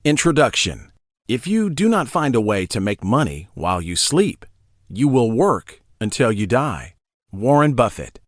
Introduction. If you do not find a way to make money while you sleep, you will work until you die. Warren Buffett.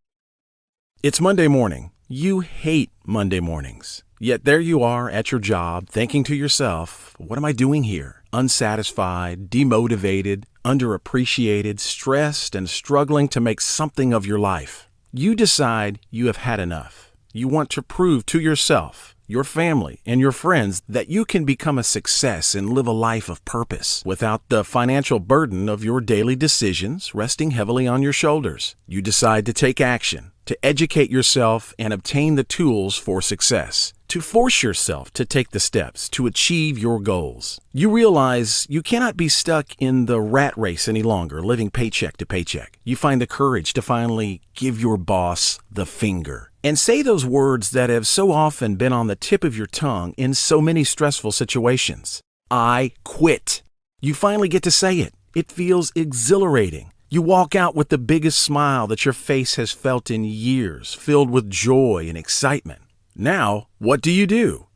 It's Monday morning. You hate Monday mornings. Yet there you are at your job thinking to yourself, what am I doing here? Unsatisfied, demotivated, underappreciated, stressed, and struggling to make something of your life. You decide you have had enough. You want to prove to yourself, your family, and your friends that you can become a success and live a life of purpose without the financial burden of your daily decisions resting heavily on your shoulders. You decide to take action, to educate yourself and obtain the tools for success, to force yourself to take the steps to achieve your goals. You realize you cannot be stuck in the rat race any longer, living paycheck to paycheck. You find the courage to finally give your boss the finger and say those words that have so often been on the tip of your tongue in so many stressful situations. I quit. You finally get to say it. It feels exhilarating. You walk out with the biggest smile that your face has felt in years, filled with joy and excitement. Now, what do?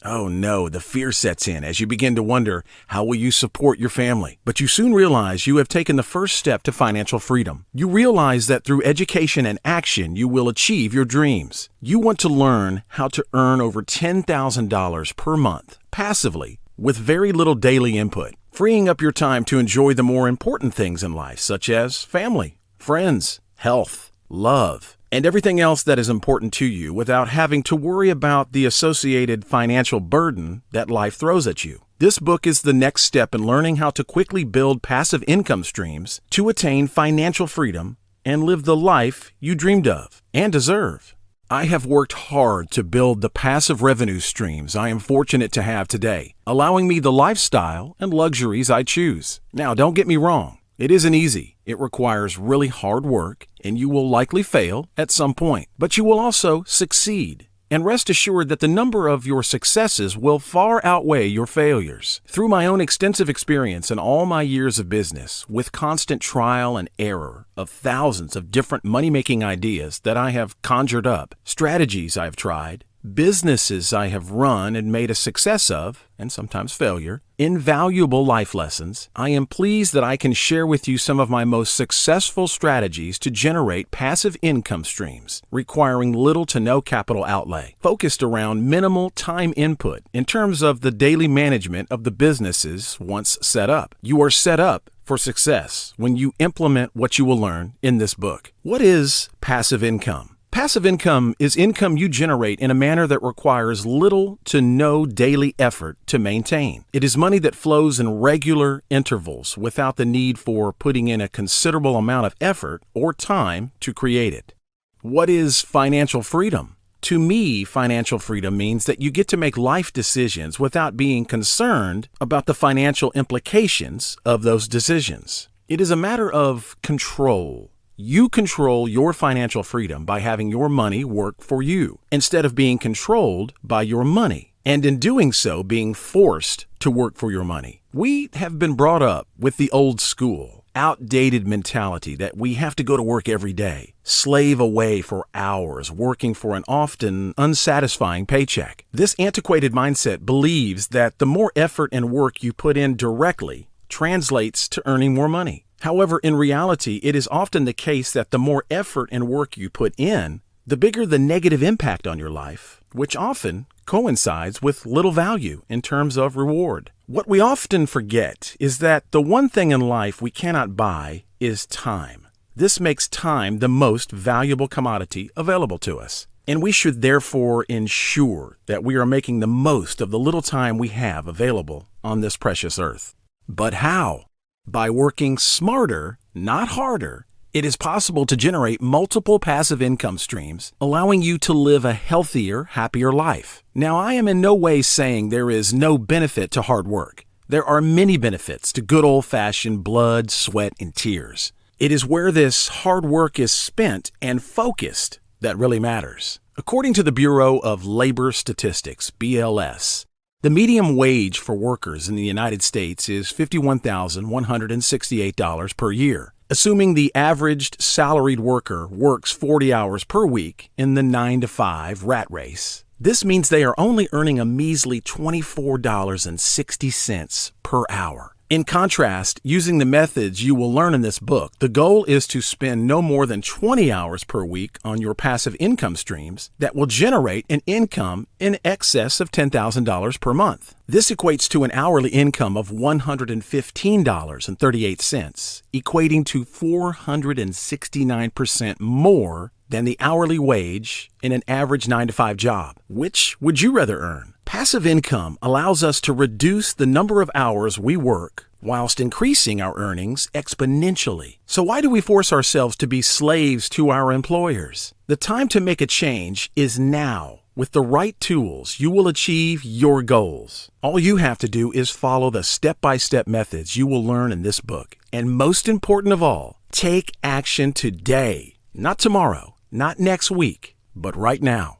Oh no, the fear sets in as you begin to wonder, how will you support your family? But you soon realize you have taken the first step to financial freedom. You realize that through education and action, you will achieve your dreams. You want to learn how to earn over $10,000 per month, passively, with very little daily input, freeing up your time to enjoy the more important things in life, such as family, friends, health, love, and everything else that is important to you without having to worry about the associated financial burden that life throws at you. This book is the next step in learning how to quickly build passive income streams to attain financial freedom and live the life you dreamed of and deserve. I have worked hard to build the passive revenue streams I am fortunate to have today, allowing me the lifestyle and luxuries I choose. Now, don't get me wrong. It isn't easy. It requires really hard work, and you will likely fail at some point. But you will also succeed. And rest assured that the number of your successes will far outweigh your failures. Through my own extensive experience in all my years of business, with constant trial and error of thousands of different money-making ideas that I have conjured up, strategies I have tried, businesses I have run and made a success of, and sometimes failure, invaluable life lessons, I am pleased that I can share with you some of my most successful strategies to generate passive income streams, requiring little to no capital outlay, focused around minimal time input in terms of the daily management of the businesses once set up. You are set up for success when you implement what you will learn in this book. What is passive income? Passive income is income you generate in a manner that requires little to no daily effort to maintain. It is money that flows in regular intervals without the need for putting in a considerable amount of effort or time to create it. What is financial freedom? To me, financial freedom means that you get to make life decisions without being concerned about the financial implications of those decisions. It is a matter of control. You control your financial freedom by having your money work for you, instead of being controlled by your money, and in doing so, being forced to work for your money. We have been brought up with the old school, outdated mentality that we have to go to work every day, slave away for hours, working for an often unsatisfying paycheck. This antiquated mindset believes that the more effort and work you put in directly translates to earning more money. However, in reality, it is often the case that the more effort and work you put in, the bigger the negative impact on your life, which often coincides with little value in terms of reward. What we often forget is that the one thing in life we cannot buy is time. This makes time the most valuable commodity available to us, and we should therefore ensure that we are making the most of the little time we have available on this precious earth. But how? By working smarter, not harder, it is possible to generate multiple passive income streams, allowing you to live a healthier, happier life. Now, I am in no way saying there is no benefit to hard work. There are many benefits to good old-fashioned blood, sweat, and tears. It is where this hard work is spent and focused that really matters. According to the Bureau of Labor Statistics, BLS, the median wage for workers in the United States is $51,168 per year. Assuming the averaged salaried worker works 40 hours per week in the 9-to-5 rat race, This means they are only earning a measly $24.60 per hour. In contrast, using the methods you will learn in this book, the goal is to spend no more than 20 hours per week on your passive income streams that will generate an income in excess of $10,000 per month. This equates to an hourly income of $115.38, equating to 469% more than the hourly wage in an average 9-to-5 job. Which would you rather earn? Passive income allows us to reduce the number of hours we work whilst increasing our earnings exponentially. So why do we force ourselves to be slaves to our employers? The time to make a change is now. With the right tools, you will achieve your goals. All you have to do is follow the step-by-step methods you will learn in this book. And most important of all, take action today, not tomorrow, not next week, but right now.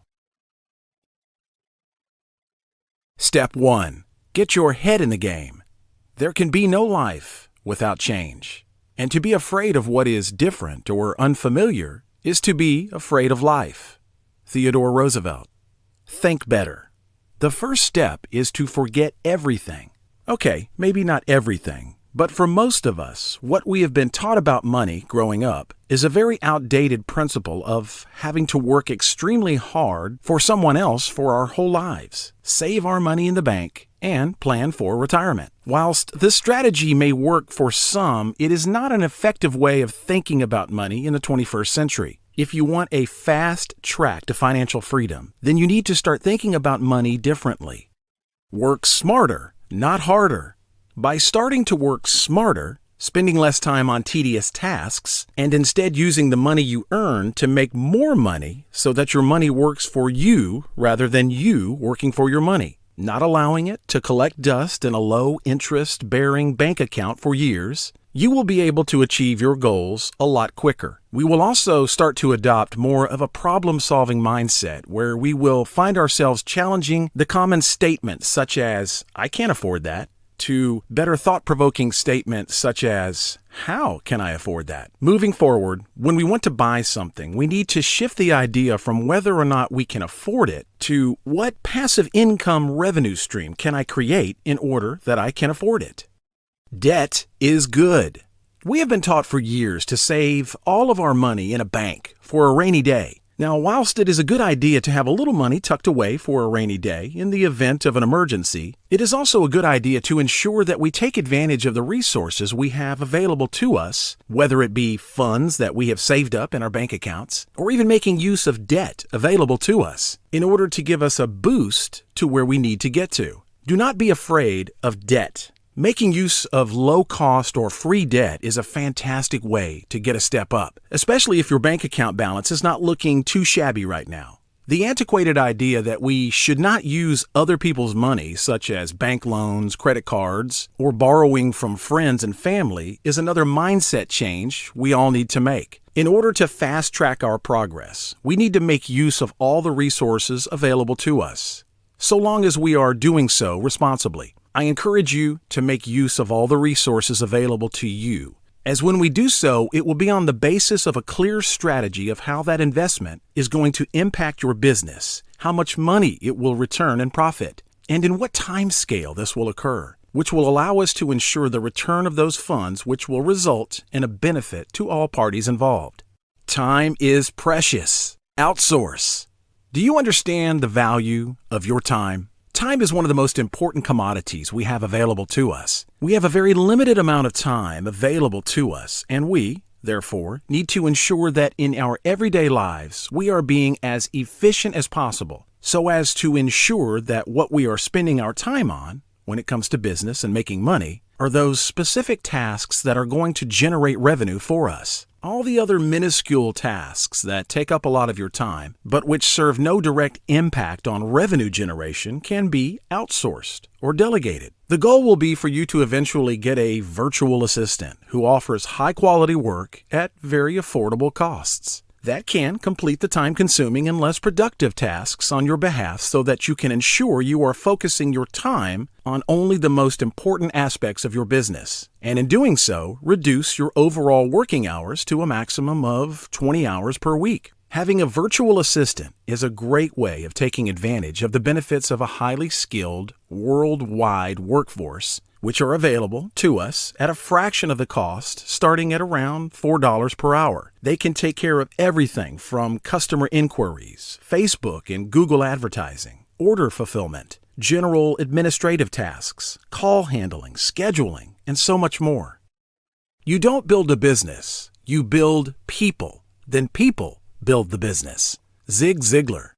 Step 1. Get your head in the game. There can be no life without change. And to be afraid of what is different or unfamiliar is to be afraid of life. Theodore Roosevelt. Think better. The first step is to forget everything. Okay, maybe not everything, but for most of us, what we have been taught about money growing up is a very outdated principle of having to work extremely hard for someone else for our whole lives, save our money in the bank, and plan for retirement. Whilst this strategy may work for some, it is not an effective way of thinking about money in the 21st century. If you want a fast track to financial freedom, then you need to start thinking about money differently. Work smarter, not harder. By starting to work smarter, spending less time on tedious tasks, and instead using the money you earn to make more money so that your money works for you rather than you working for your money, not allowing it to collect dust in a low-interest-bearing bank account for years, you will be able to achieve your goals a lot quicker. We will also start to adopt more of a problem-solving mindset where we will find ourselves challenging the common statements such as, "I can't afford that," to better thought-provoking statements such as, "How can I afford that?" Moving forward, when we want to buy something, we need to shift the idea from whether or not we can afford it to what passive income revenue stream can I create in order that I can afford it. Debt is good. We have been taught for years to save all of our money in a bank for a rainy day. Now, whilst it is a good idea to have a little money tucked away for a rainy day in the event of an emergency, it is also a good idea to ensure that we take advantage of the resources we have available to us, whether it be funds that we have saved up in our bank accounts, or even making use of debt available to us in order to give us a boost to where we need to get to. Do not be afraid of debt. Making use of low-cost or free debt is a fantastic way to get a step up, especially if your bank account balance is not looking too shabby right now. The antiquated idea that we should not use other people's money, such as bank loans, credit cards, or borrowing from friends and family, is another mindset change we all need to make. In order to fast-track our progress, we need to make use of all the resources available to us, so long as we are doing so responsibly. I encourage you to make use of all the resources available to you, as when we do so, it will be on the basis of a clear strategy of how that investment is going to impact your business, how much money it will return in profit, and in what time scale this will occur, which will allow us to ensure the return of those funds, which will result in a benefit to all parties involved. Time is precious. Outsource. Do you understand the value of your time? Time is one of the most important commodities we have available to us. We have a very limited amount of time available to us, and we, therefore, need to ensure that in our everyday lives we are being as efficient as possible so as to ensure that what we are spending our time on, when it comes to business and making money, are those specific tasks that are going to generate revenue for us. All the other minuscule tasks that take up a lot of your time, but which serve no direct impact on revenue generation, can be outsourced or delegated. The goal will be for you to eventually get a virtual assistant who offers high-quality work at very affordable costs. That can complete the time-consuming and less productive tasks on your behalf so that you can ensure you are focusing your time on only the most important aspects of your business, and in doing so, reduce your overall working hours to a maximum of 20 hours per week. Having a virtual assistant is a great way of taking advantage of the benefits of a highly skilled, worldwide workforce, which are available to us at a fraction of the cost, starting at around $4 per hour. They can take care of everything from customer inquiries, Facebook and Google advertising, order fulfillment, general administrative tasks, call handling, scheduling, and so much more. You don't build a business, you build people. Then people build the business. Zig Ziglar.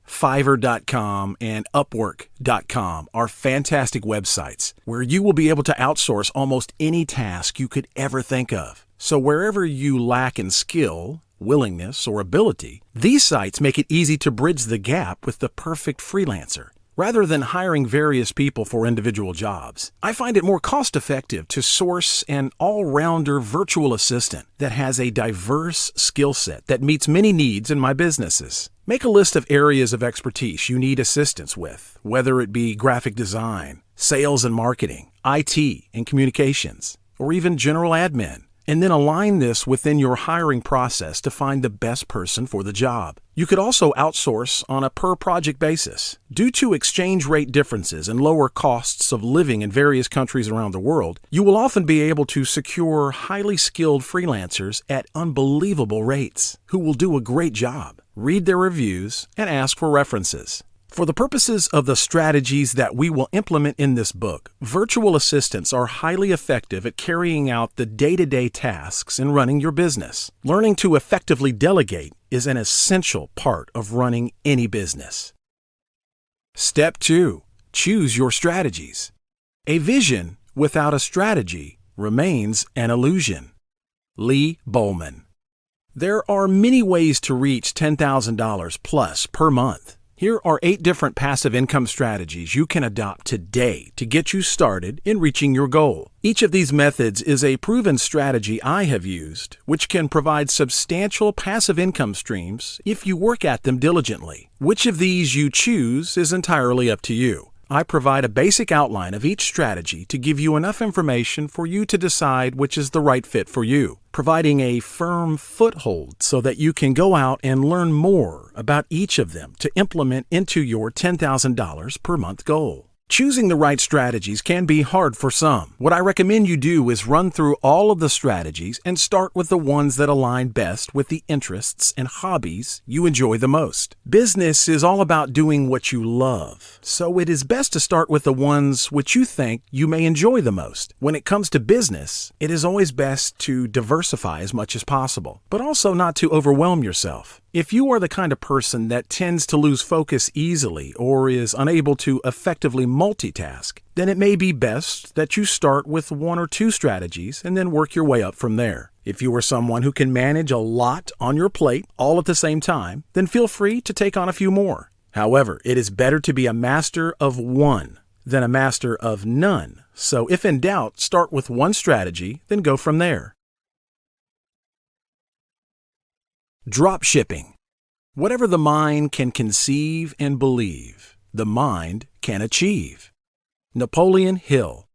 Fiverr.com and Upwork.com are fantastic websites where you will be able to outsource almost any task you could ever think of. So wherever you lack in skill, willingness, or ability, these sites make it easy to bridge the gap with the perfect freelancer. Rather than hiring various people for individual jobs, I find it more cost-effective to source an all-rounder virtual assistant that has a diverse skill set that meets many needs in my businesses. Make a list of areas of expertise you need assistance with, whether it be graphic design, sales and marketing, IT and communications, or even general admin, and then align this within your hiring process to find the best person for the job. You could also outsource on a per-project basis. Due to exchange rate differences and lower costs of living in various countries around the world, you will often be able to secure highly skilled freelancers at unbelievable rates who will do a great job. Read their reviews and ask for references. For the purposes of the strategies that we will implement in this book, virtual assistants are highly effective at carrying out the day-to-day tasks in running your business. Learning to effectively delegate is an essential part of running any business. Step 2. Choose your strategies. A vision without a strategy remains an illusion. Lee Bowman. There are many ways to reach $10,000 plus per month. Here are 8 different passive income strategies you can adopt today to get you started in reaching your goal. Each of these methods is a proven strategy I have used, which can provide substantial passive income streams if you work at them diligently. Which of these you choose is entirely up to you. I provide a basic outline of each strategy to give you enough information for you to decide which is the right fit for you, providing a firm foothold so that you can go out and learn more about each of them to implement into your $10,000 per month goal. Choosing the right strategies can be hard for some. What I recommend you do is run through all of the strategies and start with the ones that align best with the interests and hobbies you enjoy the most. Business is all about doing what you love, so it is best to start with the ones which you think you may enjoy the most. When it comes to business, it is always best to diversify as much as possible, but also not to overwhelm yourself. If you are the kind of person that tends to lose focus easily or is unable to effectively multitask, then it may be best that you start with 1 or 2 strategies and then work your way up from there. If you are someone who can manage a lot on your plate all at the same time, then feel free to take on a few more. However, it is better to be a master of one than a master of none. So if in doubt, start with one strategy, then go from there. Drop shipping. Whatever the mind can conceive and believe, the mind can achieve. Napoleon Hill.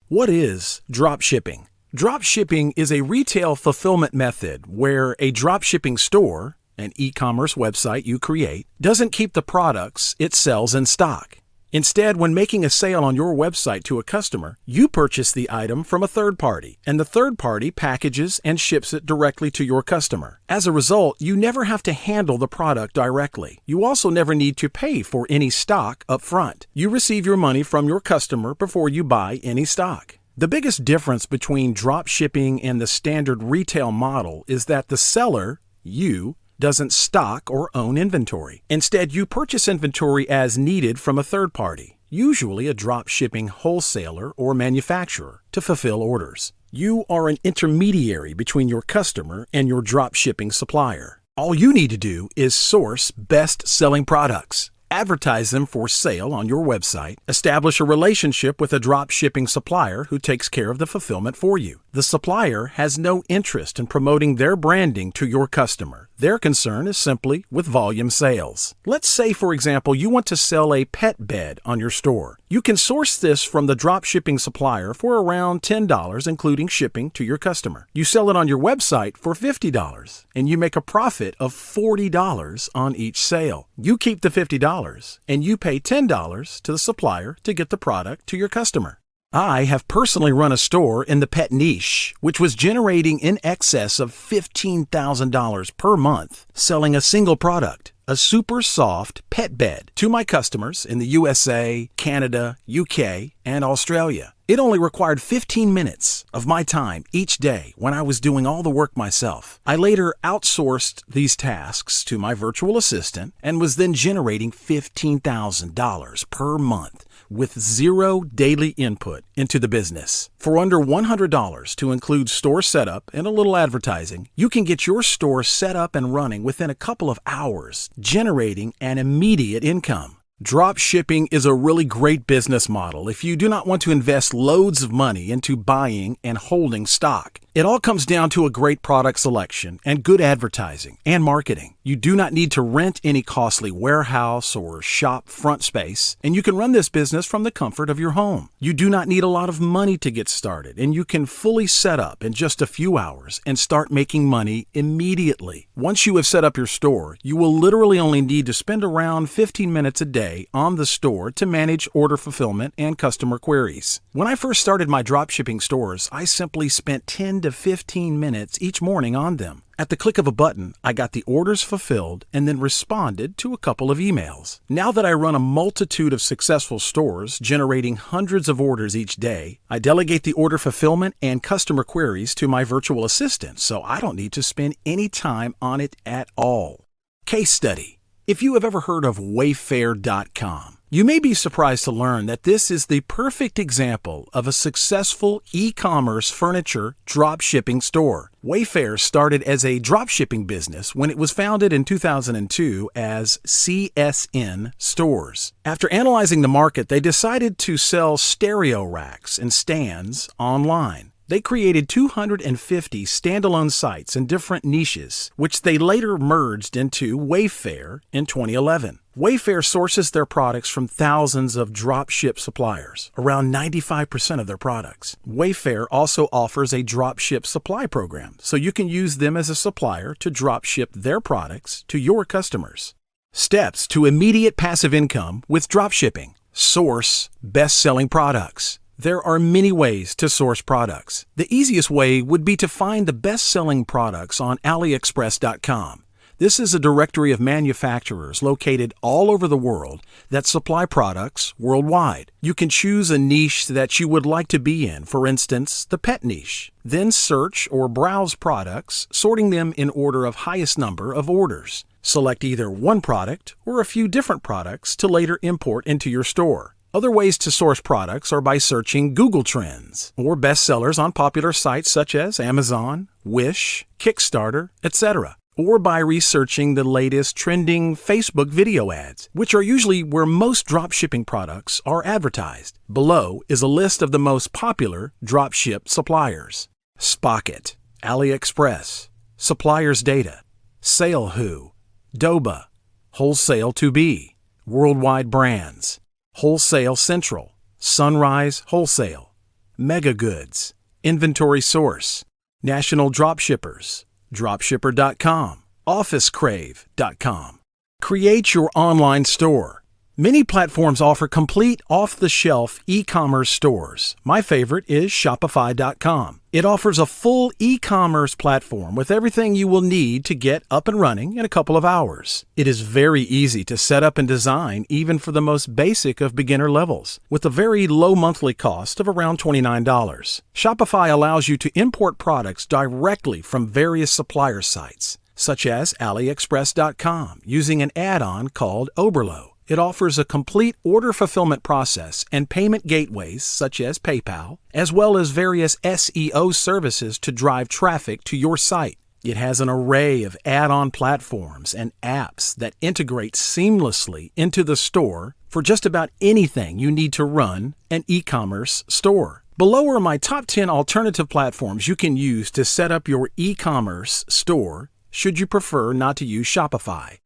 What is drop shipping? Drop shipping is a retail fulfillment method where a drop shipping store, an e-commerce website you create, doesn't keep the products it sells in stock. Instead, when making a sale on your website to a customer, you purchase the item from a third party, and the third party packages and ships it directly to your customer. As a result, you never have to handle the product directly. You also never need to pay for any stock up front. You receive your money from your customer before you buy any stock. The biggest difference between drop shipping and the standard retail model is that the seller, you, doesn't stock or own inventory. Instead, you purchase inventory as needed from a third party, usually a drop shipping wholesaler or manufacturer, to fulfill orders. You are an intermediary between your customer and your drop shipping supplier. All you need to do is source best-selling products, advertise them for sale on your website, establish a relationship with a drop shipping supplier who takes care of the fulfillment for you. The supplier has no interest in promoting their branding to your customer. Their concern is simply with volume sales. Let's say, for example, you want to sell a pet bed on your store. You can source this from the dropshipping supplier for around $10, including shipping to your customer. You sell it on your website for $50, and you make a profit of $40 on each sale. You keep the $50, and you pay $10 to the supplier to get the product to your customer. I have personally run a store in the pet niche, which was generating in excess of $15,000 per month, selling a single product, a super soft pet bed, to my customers in the USA, Canada, UK, and Australia. It only required 15 minutes of my time each day when I was doing all the work myself. I later outsourced these tasks to my virtual assistant and was then generating $15,000 per month with zero daily input into the business. For under $100 to include store setup and a little advertising, you can get your store set up and running within a couple of hours, generating an immediate income. Drop shipping is a really great business model if you do not want to invest loads of money into buying and holding stock. It all comes down to a great product selection and good advertising and marketing. You do not need to rent any costly warehouse or shop front space, and you can run this business from the comfort of your home. You do not need a lot of money to get started, and you can fully set up in just a few hours and start making money immediately. Once you have set up your store, you will literally only need to spend around 15 minutes a day on the store to manage order fulfillment and customer queries. When I first started my dropshipping stores, I simply spent 10 to 15 minutes each morning on them. At the click of a button, I got the orders fulfilled and then responded to a couple of emails. Now that I run a multitude of successful stores generating hundreds of orders each day, I delegate the order fulfillment and customer queries to my virtual assistant, so I don't need to spend any time on it at all. Case study. If you have ever heard of Wayfair.com, you may be surprised to learn that this is the perfect example of a successful e-commerce furniture dropshipping store. Wayfair started as a dropshipping business when it was founded in 2002 as CSN Stores. After analyzing the market, they decided to sell stereo racks and stands online. They created 250 standalone sites in different niches, which they later merged into Wayfair in 2011. Wayfair sources their products from thousands of dropship suppliers, around 95% of their products. Wayfair also offers a dropship supply program, so you can use them as a supplier to dropship their products to your customers. Steps to immediate passive income with dropshipping. Source best-selling products. There are many ways to source products. The easiest way would be to find the best-selling products on AliExpress.com. This is a directory of manufacturers located all over the world that supply products worldwide. You can choose a niche that you would like to be in, for instance, the pet niche. Then search or browse products, sorting them in order of highest number of orders. Select either one product or a few different products to later import into your store. Other ways to source products are by searching Google Trends or bestsellers on popular sites such as Amazon, Wish, Kickstarter, etc., or by researching the latest trending Facebook video ads, which are usually where most dropshipping products are advertised. Below is a list of the most popular dropship suppliers: Spocket, AliExpress, Suppliers Data, SaleWho, Doba, Wholesale 2B, Worldwide Brands, Wholesale Central, Sunrise Wholesale, Mega Goods, Inventory Source, National Dropshippers, Dropshipper.com, OfficeCrave.com. Create your online store. Many platforms offer complete off-the-shelf e-commerce stores. My favorite is Shopify.com. It offers a full e-commerce platform with everything you will need to get up and running in a couple of hours. It is very easy to set up and design even for the most basic of beginner levels, with a very low monthly cost of around $29. Shopify allows you to import products directly from various supplier sites, such as AliExpress.com, using an add-on called Oberlo. It offers a complete order fulfillment process and payment gateways such as PayPal, as well as various SEO services to drive traffic to your site. It has an array of add-on platforms and apps that integrate seamlessly into the store for just about anything you need to run an e-commerce store. Below are my top 10 alternative platforms you can use to set up your e-commerce store should you prefer not to use Shopify.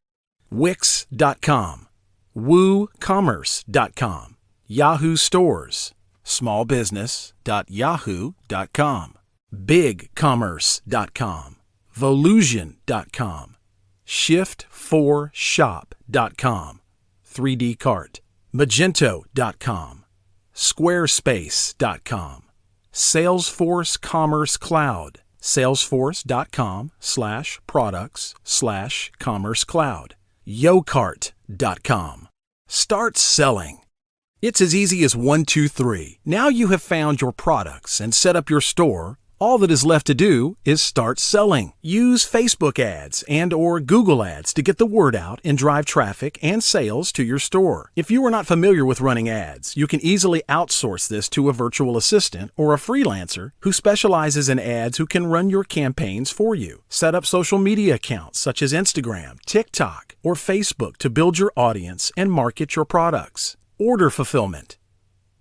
Wix.com, WooCommerce.com, Yahoo Stores, smallbusiness.yahoo.com, BigCommerce.com, Volusion.com, Shift4Shop.com, 3D Cart, Magento.com, Squarespace.com, Salesforce Commerce Cloud, salesforce.com/products/commerce cloud, Yocart.com. Start selling. It's as easy as 1, 2, 3. Now you have found your products and set up your store. All that is left to do is start selling. Use Facebook ads and/or Google ads to get the word out and drive traffic and sales to your store. If you are not familiar with running ads, you can easily outsource this to a virtual assistant or a freelancer who specializes in ads who can run your campaigns for you. Set up social media accounts such as Instagram, TikTok, or Facebook to build your audience and market your products. Order fulfillment.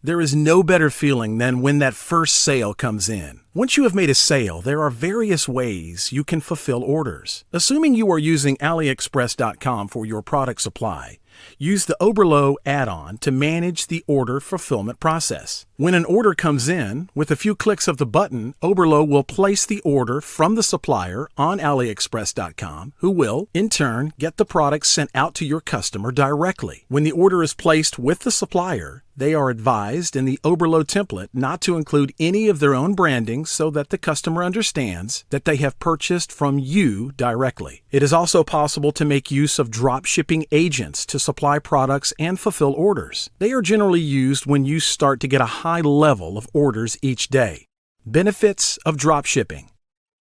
There is no better feeling than when that first sale comes in. Once you have made a sale, there are various ways you can fulfill orders. Assuming you are using AliExpress.com for your product supply, use the Oberlo add-on to manage the order fulfillment process. When an order comes in, with a few clicks of the button, Oberlo will place the order from the supplier on AliExpress.com, who will, in turn, get the product sent out to your customer directly. When the order is placed with the supplier, they are advised in the Oberlo template not to include any of their own branding so that the customer understands that they have purchased from you directly. It is also possible to make use of drop shipping agents to supply products and fulfill orders. They are generally used when you start to get a high level of orders each day. Benefits of drop shipping.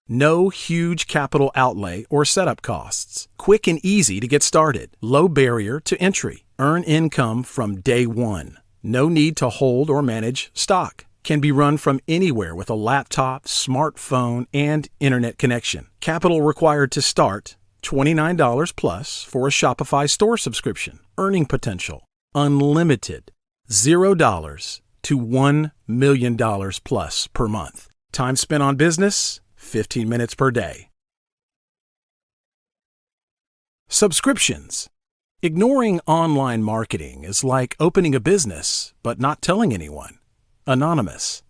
No huge capital outlay or setup costs. Quick and easy to get started. Low barrier to entry. Earn income from day one. No need to hold or manage stock. Can be run from anywhere with a laptop, smartphone, and internet connection. Capital required to start, $29 plus for a Shopify store subscription. Earning potential, unlimited, $0 to $1 million plus per month. Time spent on business, 15 minutes per day. Subscriptions. Ignoring online marketing is like opening a business but not telling anyone. Anonymous.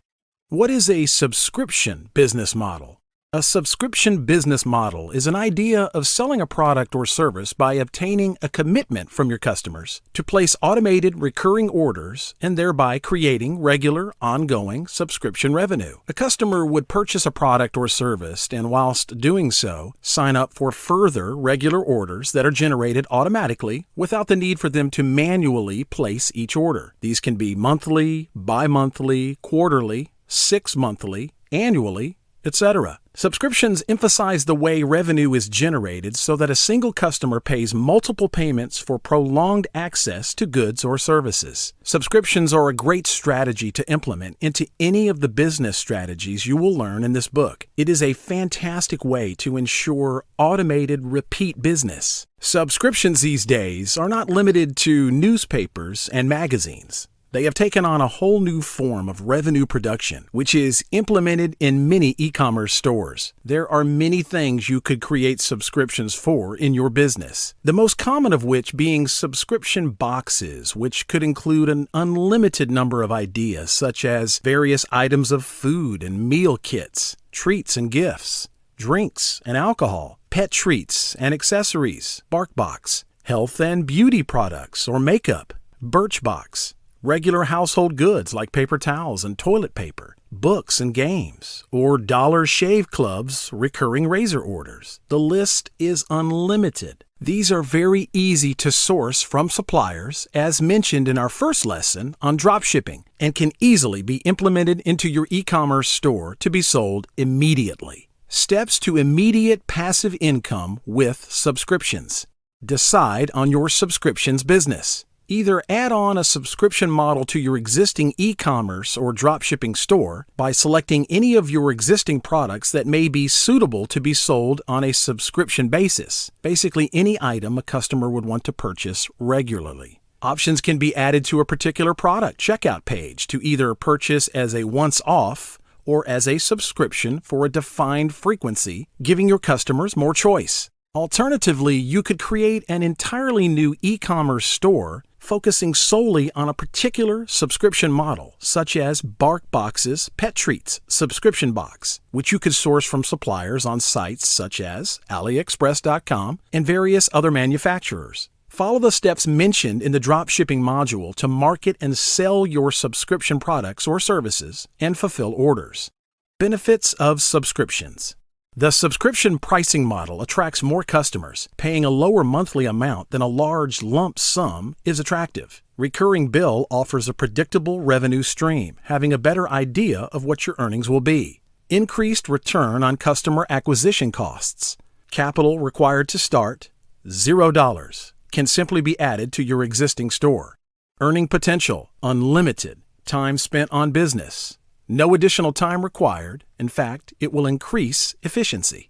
What is a subscription business model? A subscription business model is an idea of selling a product or service by obtaining a commitment from your customers to place automated recurring orders and thereby creating regular, ongoing subscription revenue. A customer would purchase a product or service and whilst doing so, sign up for further regular orders that are generated automatically without the need for them to manually place each order. These can be monthly, bi-monthly, quarterly, 6-monthly, annually, etc. Subscriptions emphasize the way revenue is generated so that a single customer pays multiple payments for prolonged access to goods or services. Subscriptions are a great strategy to implement into any of the business strategies you will learn in this book. It is a fantastic way to ensure automated repeat business. Subscriptions these days are not limited to newspapers and magazines. They have taken on a whole new form of revenue production, which is implemented in many e-commerce stores. There are many things you could create subscriptions for in your business, the most common of which being subscription boxes, which could include an unlimited number of ideas, such as various items of food and meal kits, treats and gifts, drinks and alcohol, pet treats and accessories, BarkBox, health and beauty products or makeup, Birchbox, regular household goods like paper towels and toilet paper, books and games, or Dollar Shave Club's recurring razor orders. The list is unlimited. These are very easy to source from suppliers, as mentioned in our first lesson on dropshipping, and can easily be implemented into your e-commerce store to be sold immediately. Steps to immediate passive income with subscriptions. Decide on your subscriptions business. Either add on a subscription model to your existing e-commerce or dropshipping store by selecting any of your existing products that may be suitable to be sold on a subscription basis. Basically, any item a customer would want to purchase regularly. Options can be added to a particular product checkout page to either purchase as a once-off or as a subscription for a defined frequency, giving your customers more choice. Alternatively, you could create an entirely new e-commerce store focusing solely on a particular subscription model, such as BarkBox's Pet Treats subscription box, which you could source from suppliers on sites such as AliExpress.com and various other manufacturers. Follow the steps mentioned in the dropshipping module to market and sell your subscription products or services and fulfill orders. Benefits of subscriptions. The subscription pricing model attracts more customers. Paying a lower monthly amount than a large lump sum is attractive. Recurring bill offers a predictable revenue stream, having a better idea of what your earnings will be. Increased return on customer acquisition costs. Capital required to start, $0. Can simply be added to your existing store. Earning potential, unlimited. Time spent on business. No additional time required. In fact, it will increase efficiency.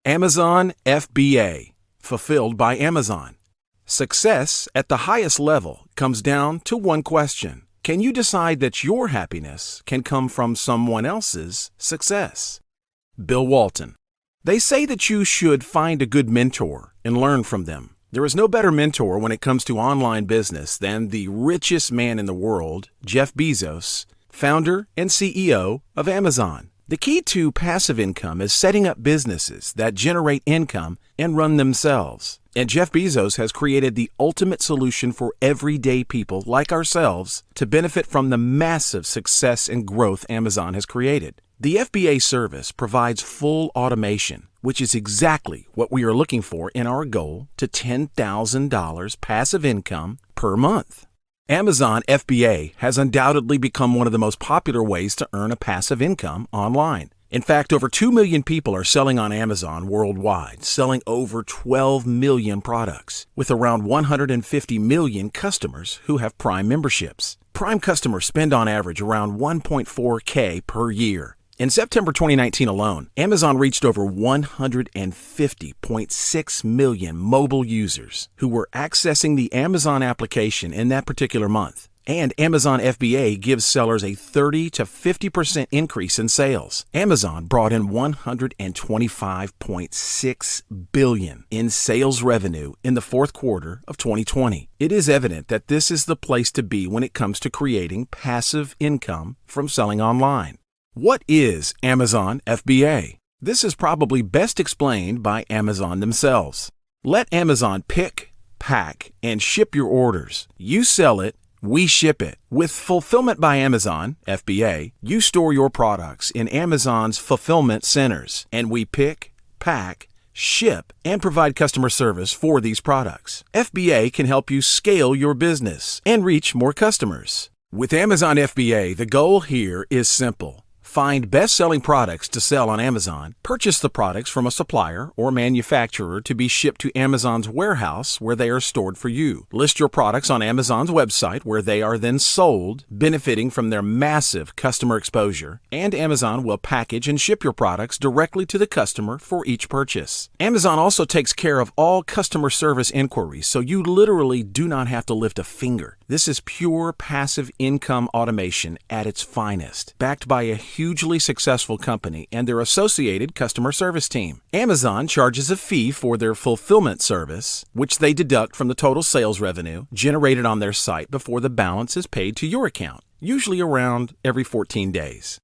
Amazon FBA, fulfilled by Amazon. Success at the highest level comes down to one question. Can you decide that your happiness can come from someone else's success? Bill Walton. They say that you should find a good mentor and learn from them. There is no better mentor when it comes to online business than the richest man in the world, Jeff Bezos, founder and CEO of Amazon. The key to passive income is setting up businesses that generate income and run themselves. And Jeff Bezos has created the ultimate solution for everyday people like ourselves to benefit from the massive success and growth Amazon has created. The FBA service provides full automation, which is exactly what we are looking for in our goal to $10,000 passive income per month. Amazon FBA has undoubtedly become one of the most popular ways to earn a passive income online. In fact, over 2 million people are selling on Amazon worldwide, selling over 12 million products, with around 150 million customers who have Prime memberships. Prime customers spend on average around $1.4K per year. In September 2019 alone, Amazon reached over 150.6 million mobile users who were accessing the Amazon application in that particular month. And Amazon FBA gives sellers a 30 to 50% increase in sales. Amazon brought in $125.6 billion in sales revenue in the fourth quarter of 2020. It is evident that this is the place to be when it comes to creating passive income from selling online. What is Amazon FBA? This is probably best explained by Amazon themselves. Let Amazon pick, pack, and ship your orders. You sell it, we ship it. With Fulfillment by Amazon, FBA, you store your products in Amazon's fulfillment centers, and we pick, pack, ship, and provide customer service for these products. FBA can help you scale your business and reach more customers. With Amazon FBA, the goal here is simple. Find best-selling products to sell on Amazon, purchase the products from a supplier or manufacturer to be shipped to Amazon's warehouse where they are stored for you. List your products on Amazon's website where they are then sold, benefiting from their massive customer exposure, and Amazon will package and ship your products directly to the customer for each purchase. Amazon also takes care of all customer service inquiries, so you literally do not have to lift a finger. This is pure passive income automation at its finest, backed by a hugely successful company and their associated customer service team. Amazon charges a fee for their fulfillment service, which they deduct from the total sales revenue generated on their site before the balance is paid to your account, usually around every 14 days.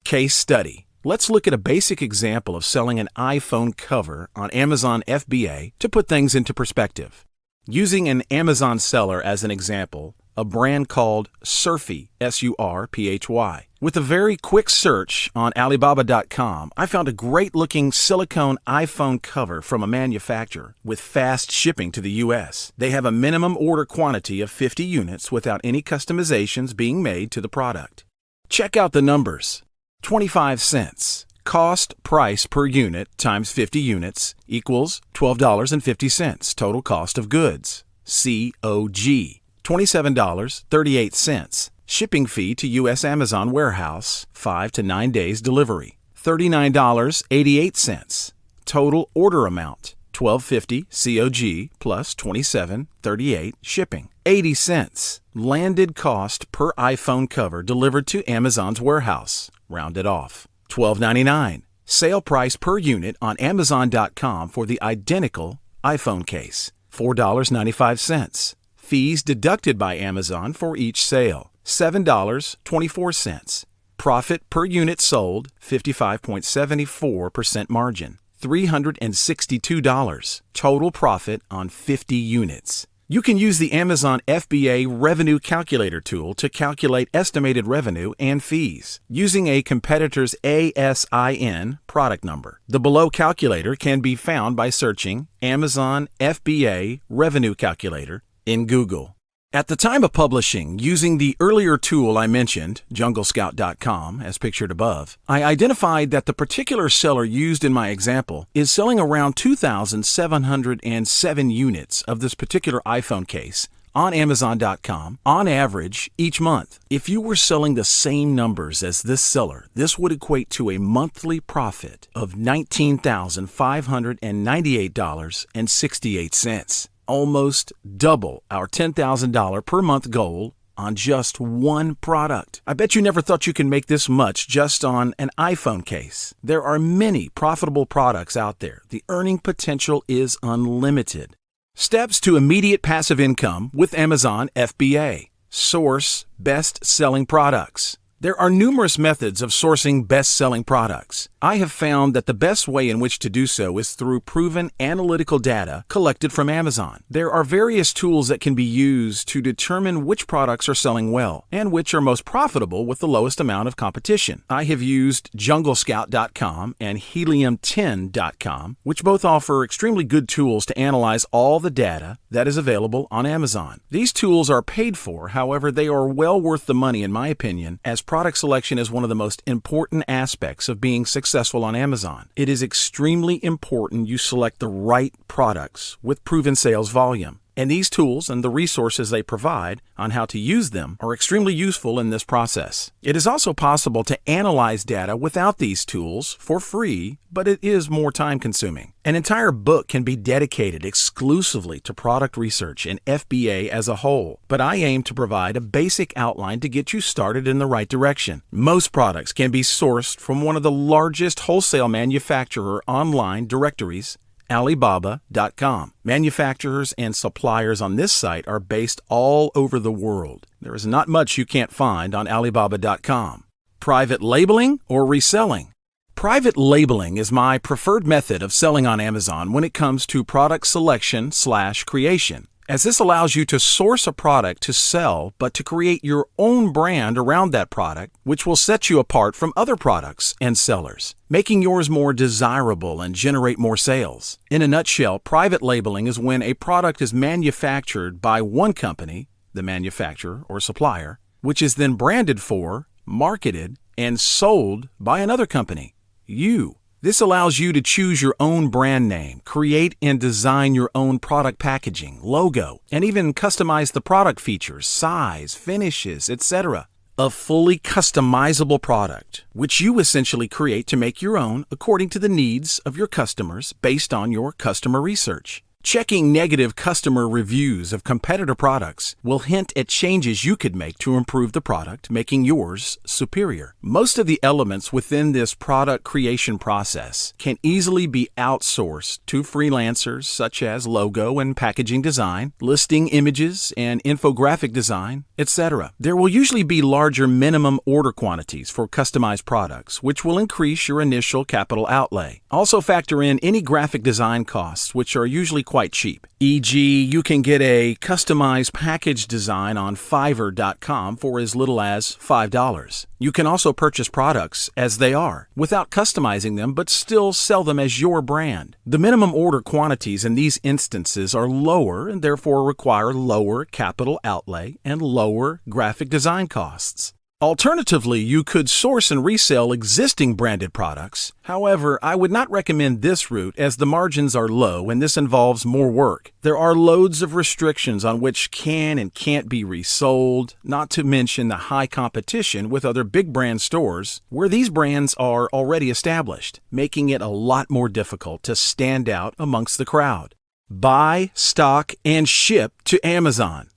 Case study. Let's look at a basic example of selling an iPhone cover on Amazon FBA to put things into perspective. Using an Amazon seller as an example, a brand called Surphy, S-U-R-P-H-Y. With a very quick search on Alibaba.com, I found a great-looking silicone iPhone cover from a manufacturer with fast shipping to the U.S. They have a minimum order quantity of 50 units without any customizations being made to the product. Check out the numbers. 25 cents. Cost price per unit times 50 units equals $12.50 total cost of goods. COG. $27.38. Shipping fee to U.S. Amazon warehouse, 5 to 9 days delivery. $39.88. Total order amount, $12.50 COG plus $27.38 shipping. 80 cents. Landed cost per iPhone cover delivered to Amazon's warehouse. Rounded off. $12.99. Sale price per unit on Amazon.com for the identical iPhone case. $4.95. Fees deducted by Amazon for each sale. $7.24. Profit per unit sold, 55.74% margin. $362. Total profit on 50 units. You can use the Amazon FBA Revenue Calculator tool to calculate estimated revenue and fees using a competitor's ASIN product number. The below calculator can be found by searching Amazon FBA Revenue Calculator in Google. At the time of publishing, using the earlier tool I mentioned, junglescout.com, as pictured above, I identified that the particular seller used in my example is selling around 2,707 units of this particular iPhone case on Amazon.com on average each month. If you were selling the same numbers as this seller, this would equate to a monthly profit of $19,598.68. Almost double our $10,000 per month goal on just one product. I bet you never thought you can make this much just on an iPhone case. There are many profitable products out there. The earning potential is unlimited. Steps to immediate passive income with Amazon FBA. Source best-selling products. There are numerous methods of sourcing best-selling products. I have found that the best way in which to do so is through proven analytical data collected from Amazon. There are various tools that can be used to determine which products are selling well and which are most profitable with the lowest amount of competition. I have used junglescout.com and helium10.com, which both offer extremely good tools to analyze all the data that is available on Amazon. These tools are paid for, however, they are well worth the money in my opinion, as product selection is one of the most important aspects of being successful on Amazon. It is extremely important you select the right products with proven sales volume. And these tools and the resources they provide on how to use them are extremely useful in this process. It is also possible to analyze data without these tools for free, but it is more time-consuming. An entire book can be dedicated exclusively to product research and FBA as a whole, but I aim to provide a basic outline to get you started in the right direction. Most products can be sourced from one of the largest wholesale manufacturer online directories, Alibaba.com. Manufacturers and suppliers on this site are based all over the world. There is not much you can't find on Alibaba.com. Private labeling or reselling? Private labeling is my preferred method of selling on Amazon when it comes to product selection/creation, as this allows you to source a product to sell, but to create your own brand around that product, which will set you apart from other products and sellers, making yours more desirable and generate more sales. In a nutshell, private labeling is when a product is manufactured by one company, the manufacturer or supplier, which is then branded for, marketed, and sold by another company, you. This allows you to choose your own brand name, create and design your own product packaging, logo, and even customize the product features, size, finishes, etc. A fully customizable product, which you essentially create to make your own according to the needs of your customers based on your customer research. Checking negative customer reviews of competitor products will hint at changes you could make to improve the product, making yours superior. Most of the elements within this product creation process can easily be outsourced to freelancers such as logo and packaging design, listing images and infographic design, etc. There will usually be larger minimum order quantities for customized products, which will increase your initial capital outlay. Also factor in any graphic design costs, which are usually quite cheap. E.g., you can get a customized package design on Fiverr.com for as little as $5. You can also purchase products as they are, without customizing them, but still sell them as your brand. The minimum order quantities in these instances are lower and therefore require lower capital outlay and lower graphic design costs. Alternatively, you could source and resell existing branded products. However, I would not recommend this route as the margins are low and this involves more work. There are loads of restrictions on which can and can't be resold, not to mention the high competition with other big brand stores where these brands are already established, making it a lot more difficult to stand out amongst the crowd. Buy, stock, and ship to Amazon.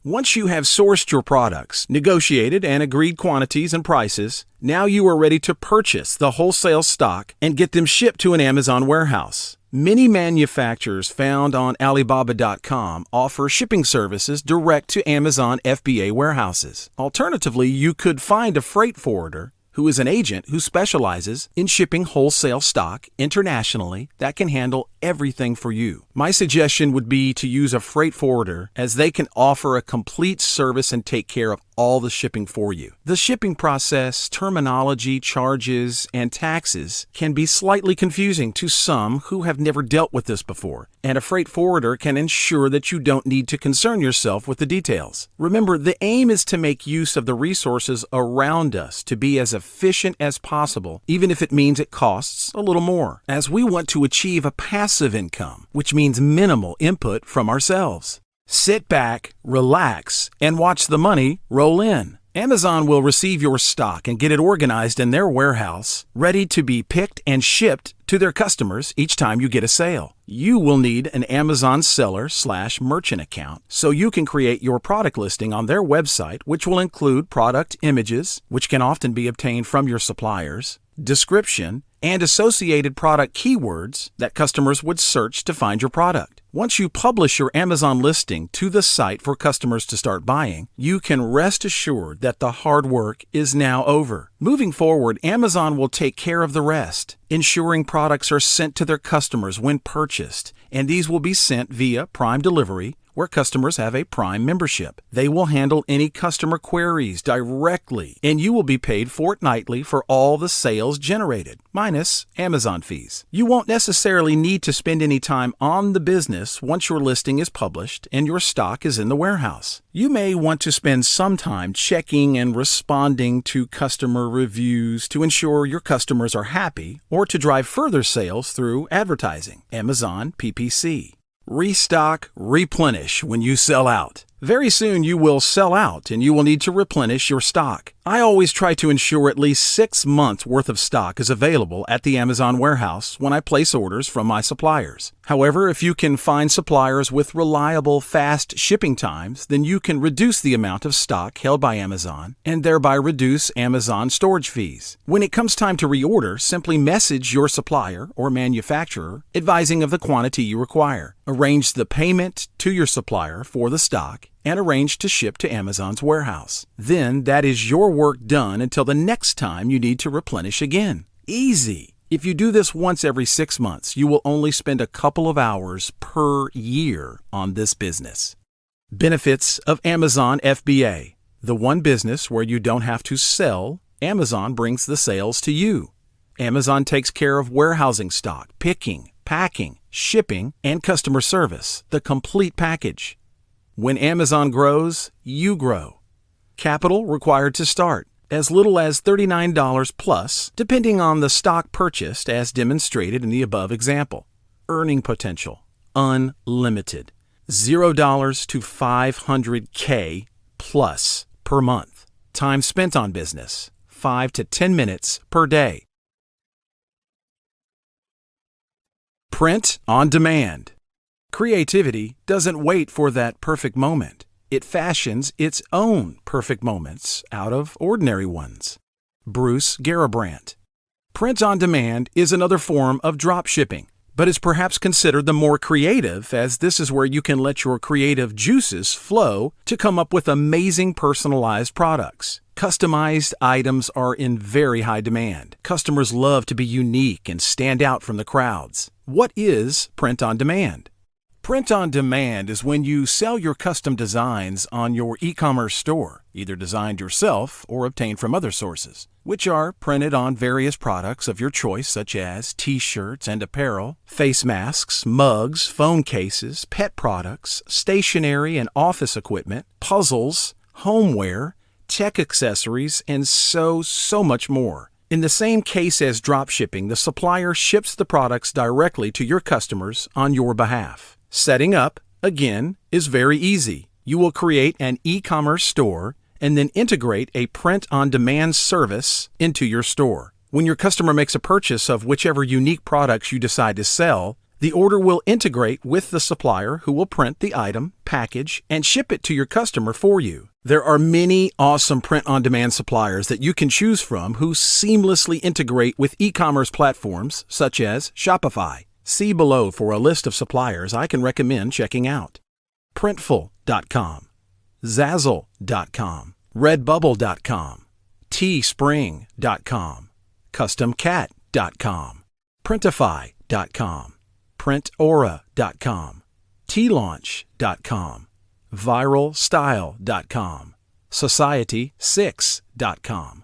Once you have sourced your products, negotiated and agreed quantities and prices, now you are ready to purchase the wholesale stock and get them shipped to an Amazon warehouse. Many manufacturers found on Alibaba.com offer shipping services direct to Amazon FBA warehouses. Alternatively, you could find a freight forwarder who is an agent who specializes in shipping wholesale stock internationally that can handle everything for you. My suggestion would be to use a freight forwarder, as they can offer a complete service and take care of all the shipping for you. The shipping process, terminology, charges, and taxes can be slightly confusing to some who have never dealt with this before, and a freight forwarder can ensure that you don't need to concern yourself with the details. Remember, the aim is to make use of the resources around us to be as efficient as possible, even if it means it costs a little more, as we want to achieve a passive income, which means minimal input from ourselves. Sit back, relax, and watch the money roll in. Amazon will receive your stock and get it organized in their warehouse, ready to be picked and shipped to their customers each time you get a sale. You will need an Amazon seller/merchant account so you can create your product listing on their website, which will include product images, which can often be obtained from your suppliers, description, and associated product keywords that customers would search to find your product. Once you publish your Amazon listing to the site for customers to start buying, you can rest assured that the hard work is now over. Moving forward, Amazon will take care of the rest, ensuring products are sent to their customers when purchased, and these will be sent via Prime Delivery, where customers have a Prime membership. They will handle any customer queries directly, and you will be paid fortnightly for all the sales generated, minus Amazon fees. You won't necessarily need to spend any time on the business once your listing is published and your stock is in the warehouse. You may want to spend some time checking and responding to customer reviews to ensure your customers are happy, or to drive further sales through advertising. Amazon PPC. Restock, replenish when you sell out. Very soon you will sell out and you will need to replenish your stock. I always try to ensure at least 6 months worth of stock is available at the Amazon warehouse when I place orders from my suppliers. However, if you can find suppliers with reliable, fast shipping times, then you can reduce the amount of stock held by Amazon and thereby reduce Amazon storage fees. When it comes time to reorder, simply message your supplier or manufacturer advising of the quantity you require. Arrange the payment to your supplier for the stock and arrange to ship to Amazon's warehouse. Then that is your work done until the next time you need to replenish again. Easy. If you do this once every 6 months, you will only spend a couple of hours per year on this business. Benefits of Amazon FBA. The one business where you don't have to sell, Amazon brings the sales to you. Amazon takes care of warehousing stock, picking, packing, shipping, and customer service, the complete package. When Amazon grows, you grow. Capital required to start, as little as $39 plus, depending on the stock purchased as demonstrated in the above example. Earning potential, unlimited. $0 to $500K plus per month. Time spent on business, 5 to 10 minutes per day. Print on demand. Creativity doesn't wait for that perfect moment. It fashions its own perfect moments out of ordinary ones. Bruce Garabrandt. Print on demand is another form of drop shipping, but is perhaps considered the more creative, as this is where you can let your creative juices flow to come up with amazing personalized products. Customized items are in very high demand. Customers love to be unique and stand out from the crowds. What is print on demand? Print on demand is when you sell your custom designs on your e-commerce store, either designed yourself or obtained from other sources, which are printed on various products of your choice, such as t-shirts and apparel, face masks, mugs, phone cases, pet products, stationery and office equipment, puzzles, homeware, tech accessories, and so much more. In the same case as drop shipping, the supplier ships the products directly to your customers on your behalf. Setting up, again, is very easy. You will create an e-commerce store and then integrate a print-on-demand service into your store. When your customer makes a purchase of whichever unique products you decide to sell, The order will integrate with the supplier who will print the item, package, and ship it to your customer for you. There are many awesome print-on-demand suppliers that you can choose from who seamlessly integrate with e-commerce platforms such as Shopify. See below for a list of suppliers I can recommend checking out. Printful.com, Zazzle.com, Redbubble.com, Teespring.com, CustomCat.com, Printify.com, Printaura.com, TLaunch.com, ViralStyle.com, Society6.com.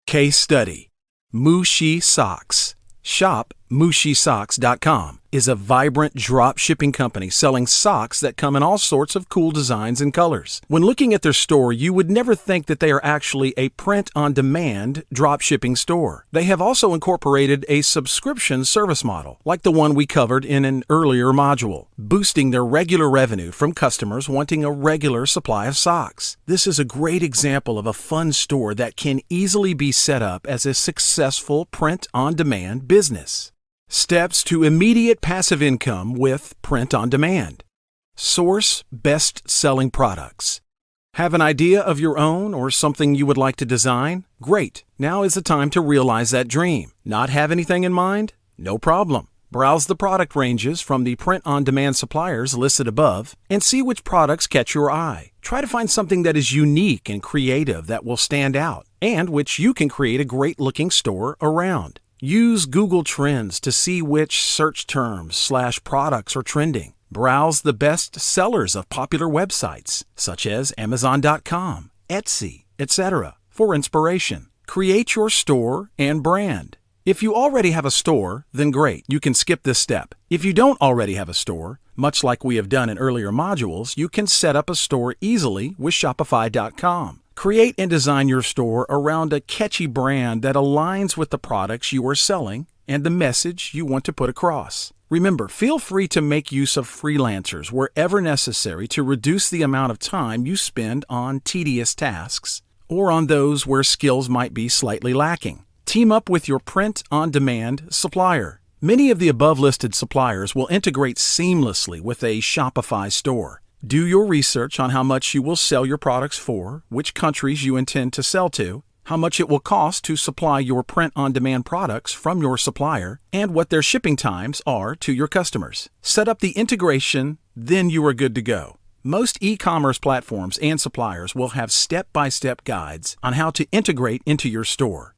Case study: Mushi Socks. Shop MushiSocks.com is a vibrant drop shipping company selling socks that come in all sorts of cool designs and colors. When looking at their store, you would never think that they are actually a print-on-demand drop shipping store. They have also incorporated a subscription service model, like the one we covered in an earlier module, boosting their regular revenue from customers wanting a regular supply of socks. This is a great example of a fun store that can easily be set up as a successful print-on-demand business. Steps to immediate passive income with print on demand. Source best-selling products. Have an idea of your own or something you would like to design? Great. Now is the time to realize that dream. Not have anything in mind? No problem. Browse the product ranges from the print-on-demand suppliers listed above and see which products catch your eye. Try to find something that is unique and creative that will stand out and which you can create a great-looking store around. Use Google Trends to see which search terms/products are trending. Browse the best sellers of popular websites, such as Amazon.com, Etsy, etc., for inspiration. Create your store and brand. If you already have a store, then great, you can skip this step. If you don't already have a store, much like we have done in earlier modules, you can set up a store easily with Shopify.com. Create and design your store around a catchy brand that aligns with the products you are selling and the message you want to put across. Remember, feel free to make use of freelancers wherever necessary to reduce the amount of time you spend on tedious tasks or on those where skills might be slightly lacking. Team up with your print-on-demand supplier. Many of the above-listed suppliers will integrate seamlessly with a Shopify store. Do your research on how much you will sell your products for, which countries you intend to sell to, how much it will cost to supply your print-on-demand products from your supplier, and what their shipping times are to your customers. Set up the integration, then you are good to go. Most e-commerce platforms and suppliers will have step-by-step guides on how to integrate into your store.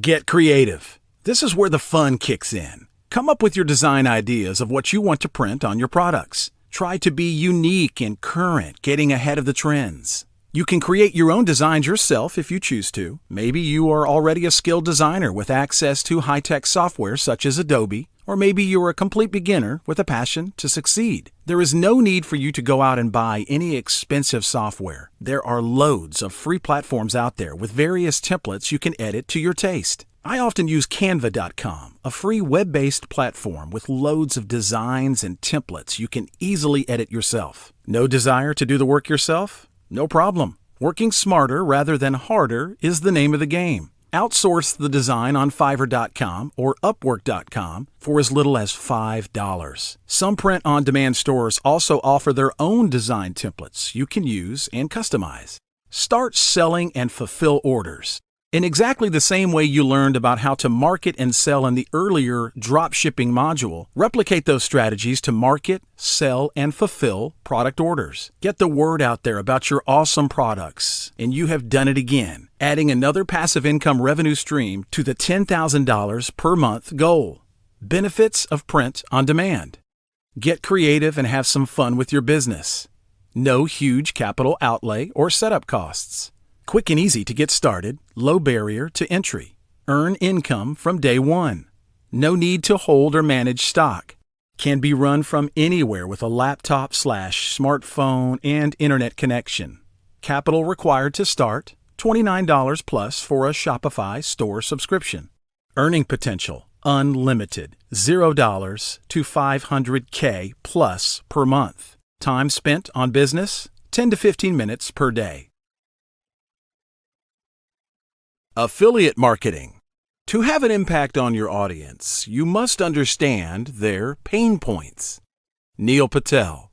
Get creative. This is where the fun kicks in. Come up with your design ideas of what you want to print on your products. Try to be unique and current, getting ahead of the trends. You can create your own designs yourself if you choose to. Maybe you are already a skilled designer with access to high-tech software such as Adobe, or maybe you are a complete beginner with a passion to succeed. There is no need for you to go out and buy any expensive software. There are loads of free platforms out there with various templates you can edit to your taste. I often use Canva.com, a free web-based platform with loads of designs and templates you can easily edit yourself. No desire to do the work yourself? No problem. Working smarter rather than harder is the name of the game. Outsource the design on Fiverr.com or Upwork.com for as little as $5. Some print-on-demand stores also offer their own design templates you can use and customize. Start selling and fulfill orders. In exactly the same way you learned about how to market and sell in the earlier dropshipping module, replicate those strategies to market, sell, and fulfill product orders. Get the word out there about your awesome products, and you have done it again, adding another passive income revenue stream to the $10,000 per month goal. Benefits of print on demand. Get creative and have some fun with your business. No huge capital outlay or setup costs. Quick and easy to get started, low barrier to entry. Earn income from day one. No need to hold or manage stock. Can be run from anywhere with a laptop/smartphone and internet connection. Capital required to start, $29 plus for a Shopify store subscription. Earning potential, unlimited, $0 to $500K plus per month. Time spent on business, 10 to 15 minutes per day. Affiliate marketing. To have an impact on your audience, you must understand their pain points. Neil Patel.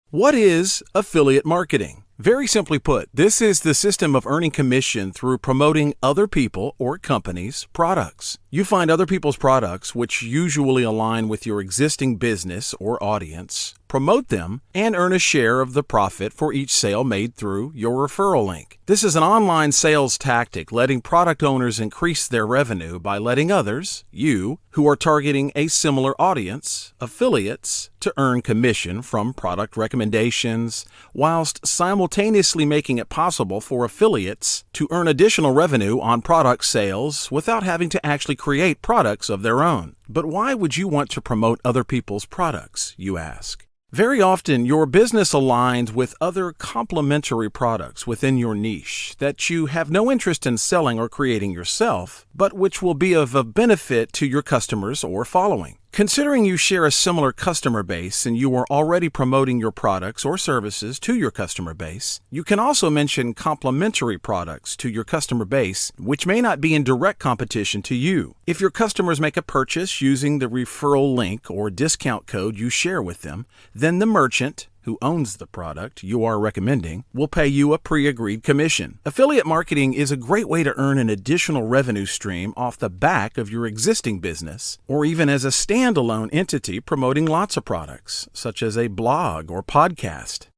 What is affiliate marketing? Very simply put, this is the system of earning commission through promoting other people or companies' products. You find other people's products, which usually align with your existing business or audience, promote them, and earn a share of the profit for each sale made through your referral link. This is an online sales tactic letting product owners increase their revenue by letting others, you, who are targeting a similar audience, affiliates, to earn commission from product recommendations, whilst simultaneously making it possible for affiliates to earn additional revenue on product sales without having to actually create products of their own. But why would you want to promote other people's products, you ask? Very often, your business aligns with other complementary products within your niche that you have no interest in selling or creating yourself, but which will be of a benefit to your customers or following. Considering you share a similar customer base and you are already promoting your products or services to your customer base, you can also mention complementary products to your customer base which may not be in direct competition to you. If your customers make a purchase using the referral link or discount code you share with them, then the merchant, who owns the product you are recommending, will pay you a pre-agreed commission. Affiliate marketing is a great way to earn an additional revenue stream off the back of your existing business, or even as a standalone entity promoting lots of products, such as a blog or podcast.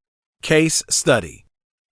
Case study.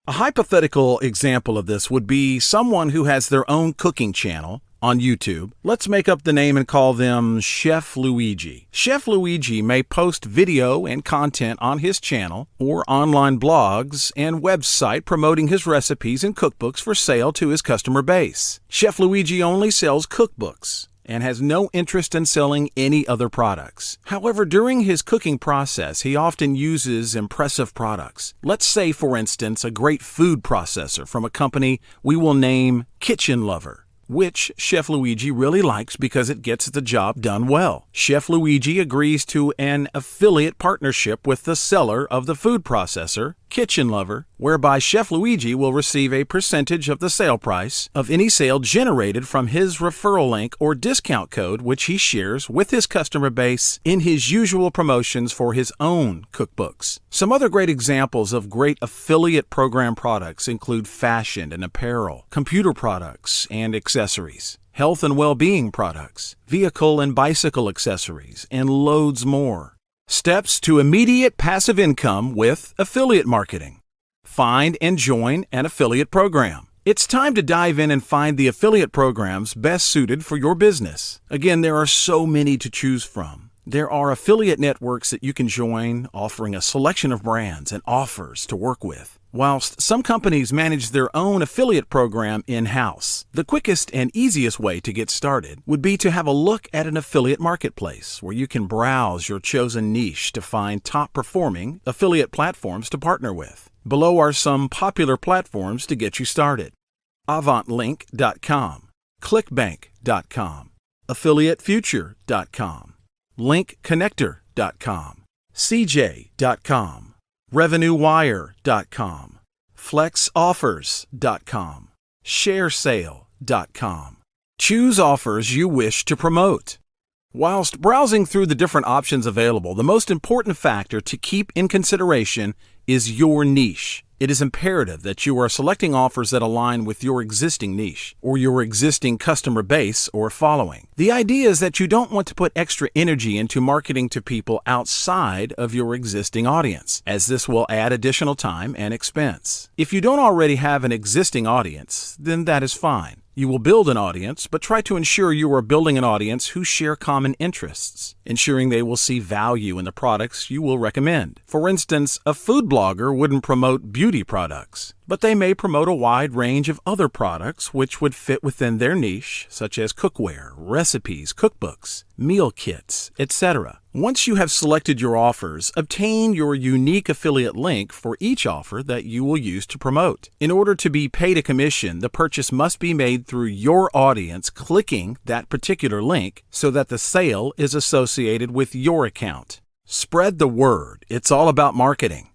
A hypothetical example of this would be someone who has their own cooking channel on YouTube. Let's make up the name and call them Chef Luigi. Chef Luigi may post video and content on his channel or online blogs and website promoting his recipes and cookbooks for sale to his customer base. Chef Luigi only sells cookbooks and has no interest in selling any other products. However, during his cooking process, he often uses impressive products. Let's say, for instance, a great food processor from a company we will name Kitchen Lover, which Chef Luigi really likes because it gets the job done well. Chef Luigi agrees to an affiliate partnership with the seller of the food processor, Kitchen Lover, whereby Chef Luigi will receive a percentage of the sale price of any sale generated from his referral link or discount code which he shares with his customer base in his usual promotions for his own cookbooks. Some other great examples of great affiliate program products include fashion and apparel, computer products and accessories, health and well-being products, vehicle and bicycle accessories, and loads more. Steps to immediate passive income with affiliate marketing. Find and join an affiliate program. It's time to dive in and find the affiliate programs best suited for your business. Again, there are so many to choose from. There are affiliate networks that you can join, offering a selection of brands and offers to work with, whilst some companies manage their own affiliate program in-house. The quickest and easiest way to get started would be to have a look at an affiliate marketplace where you can browse your chosen niche to find top-performing affiliate platforms to partner with. Below are some popular platforms to get you started: AvantLink.com, ClickBank.com, AffiliateFuture.com, LinkConnector.com, CJ.com, RevenueWire.com, FlexOffers.com, ShareSale.com. Choose offers you wish to promote. Whilst browsing through the different options available, the most important factor to keep in consideration is your niche. It is imperative that you are selecting offers that align with your existing niche or your existing customer base or following. The idea is that you don't want to put extra energy into marketing to people outside of your existing audience, as this will add additional time and expense. If you don't already have an existing audience, then that is fine. You will build an audience, but try to ensure you are building an audience who share common interests, ensuring they will see value in the products you will recommend. For instance, a food blogger wouldn't promote beauty products, but they may promote a wide range of other products which would fit within their niche, such as cookware, recipes, cookbooks, meal kits, etc. Once you have selected your offers, obtain your unique affiliate link for each offer that you will use to promote. In order to be paid a commission, the purchase must be made through your audience clicking that particular link so that the sale is associated with your account. Spread the word. It's all about marketing.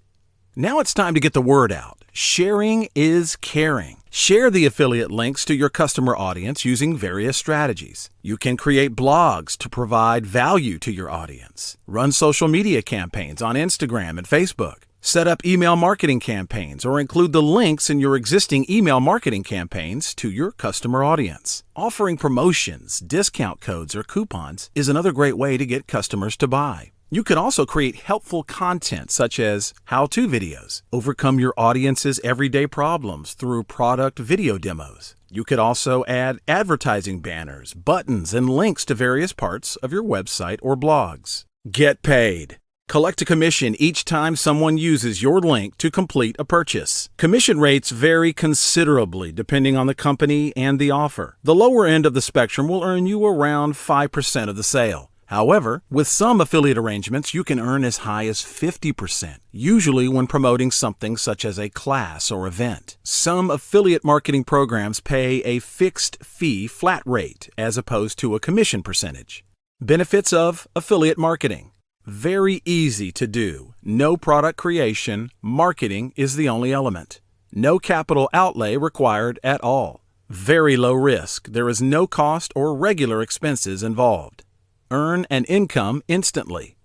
Now it's time to get the word out. Sharing is caring. Share the affiliate links to your customer audience using various strategies. You can create blogs to provide value to your audience. Run social media campaigns on Instagram and Facebook. Set up email marketing campaigns or include the links in your existing email marketing campaigns to your customer audience. Offering promotions, discount codes, or coupons is another great way to get customers to buy. You can also create helpful content such as how-to videos. Overcome your audience's everyday problems through product video demos. You could also add advertising banners, buttons, and links to various parts of your website or blogs. Get paid. Collect a commission each time someone uses your link to complete a purchase. Commission rates vary considerably depending on the company and the offer. The lower end of the spectrum will earn you around 5% of the sale. However, with some affiliate arrangements, you can earn as high as 50%, usually when promoting something such as a class or event. Some affiliate marketing programs pay a fixed fee flat rate as opposed to a commission percentage. Benefits of affiliate marketing. Very easy to do. No product creation. Marketing is the only element. No capital outlay required at all. Very low risk. There is no cost or regular expenses involved. Earn an income instantly.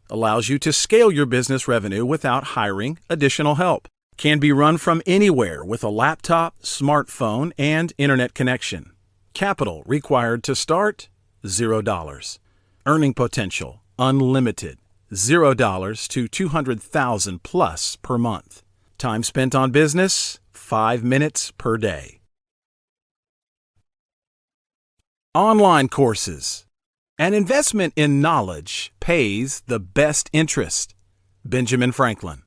Allows you to scale your business revenue without hiring additional help. Can be run from anywhere with a laptop, smartphone, and internet connection. Capital required to start, $0. Earning potential, unlimited, $0 to $200,000 plus per month. Time spent on business, 5 minutes per day. Online courses. An investment in knowledge pays the best interest. Benjamin Franklin.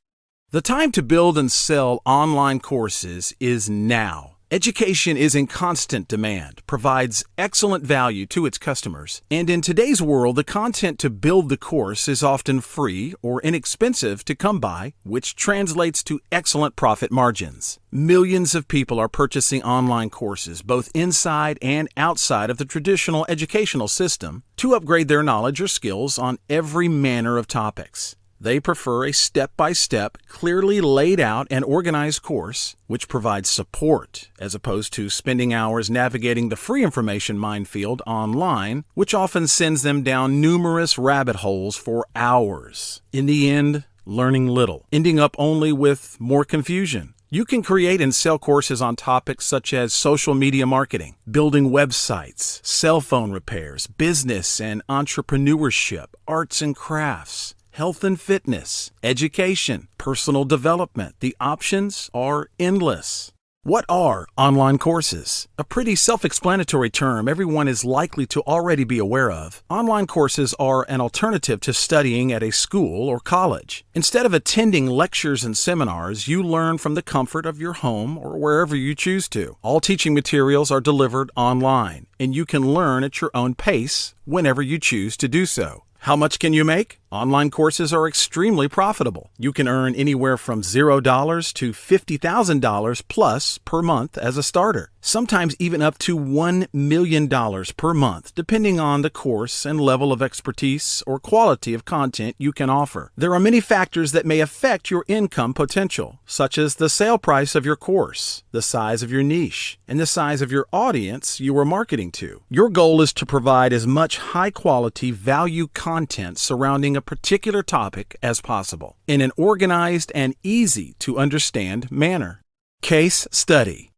The time to build and sell online courses is now. Education is in constant demand, provides excellent value to its customers, and in today's world, the content to build the course is often free or inexpensive to come by, which translates to excellent profit margins. Millions of people are purchasing online courses, both inside and outside of the traditional educational system, to upgrade their knowledge or skills on every manner of topics. They prefer a step-by-step, clearly laid out and organized course, which provides support, as opposed to spending hours navigating the free information minefield online, which often sends them down numerous rabbit holes for hours. In the end, learning little, ending up only with more confusion. You can create and sell courses on topics such as social media marketing, building websites, cell phone repairs, business and entrepreneurship, arts and crafts, health and fitness, education, personal development. The options are endless. What are online courses? A pretty self-explanatory term everyone is likely to already be aware of. Online courses are an alternative to studying at a school or college. Instead of attending lectures and seminars, you learn from the comfort of your home or wherever you choose to. All teaching materials are delivered online, and you can learn at your own pace whenever you choose to do so. How much can you make? Online courses are extremely profitable. You can earn anywhere from $0 to $50,000 plus per month as a starter, sometimes even up to $1 million per month, depending on the course and level of expertise or quality of content you can offer. There are many factors that may affect your income potential, such as the sale price of your course, the size of your niche, and the size of your audience you are marketing to. Your goal is to provide as much high-quality value content surrounding a particular topic as possible in an organized and easy-to-understand manner. Case study.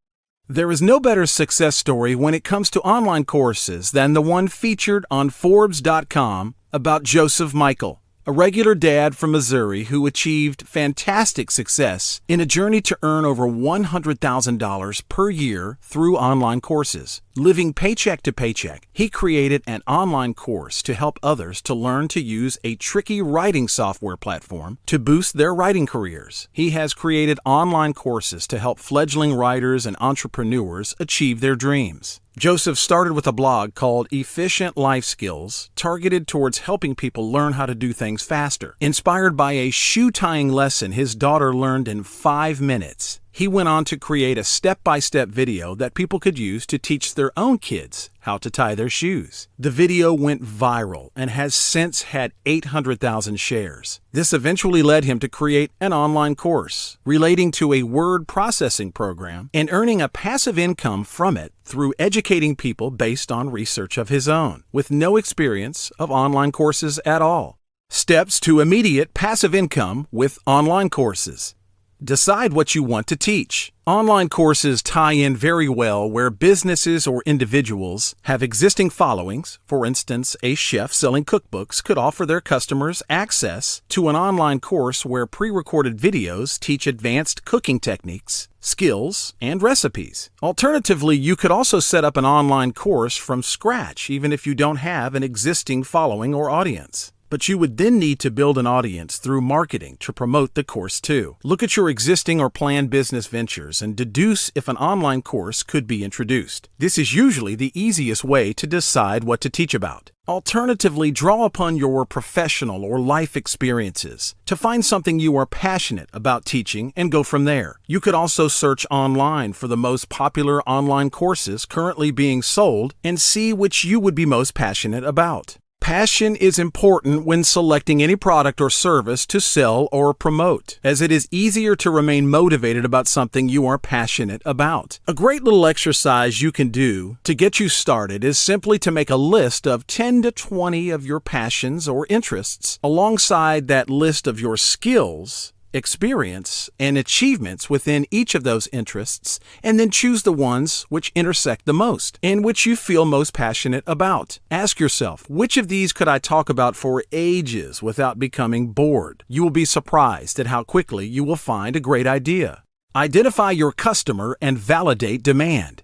There is no better success story when it comes to online courses than the one featured on Forbes.com about Joseph Michael, a regular dad from Missouri who achieved fantastic success in a journey to earn over $100,000 per year through online courses. Living paycheck to paycheck, he created an online course to help others to learn to use a tricky writing software platform to boost their writing careers. He has created online courses to help fledgling writers and entrepreneurs achieve their dreams. Joseph started with a blog called Efficient Life Skills, targeted towards helping people learn how to do things faster. Inspired by a shoe-tying lesson his daughter learned in 5 minutes, He went on to create a step-by-step video that people could use to teach their own kids how to tie their shoes. The video went viral and has since had 800,000 shares. This eventually led him to create an online course relating to a word processing program and earning a passive income from it through educating people based on research of his own, with no experience of online courses at all. Steps to immediate passive income with online courses. Decide what you want to teach. Online courses tie in very well where businesses or individuals have existing followings. For instance, a chef selling cookbooks could offer their customers access to an online course where pre-recorded videos teach advanced cooking techniques, skills, and recipes. Alternatively, you could also set up an online course from scratch, even if you don't have an existing following or audience. But you would then need to build an audience through marketing to promote the course too. Look at your existing or planned business ventures and deduce if an online course could be introduced. This is usually the easiest way to decide what to teach about. Alternatively, draw upon your professional or life experiences to find something you are passionate about teaching and go from there. You could also search online for the most popular online courses currently being sold and see which you would be most passionate about. Passion is important when selecting any product or service to sell or promote, as it is easier to remain motivated about something you are passionate about. A great little exercise you can do to get you started is simply to make a list of 10 to 20 of your passions or interests alongside that list of your skills, experience, and achievements within each of those interests, and then choose the ones which intersect the most and which you feel most passionate about. Ask yourself, which of these could I talk about for ages without becoming bored? You will be surprised at how quickly you will find a great idea. Identify your customer and validate demand.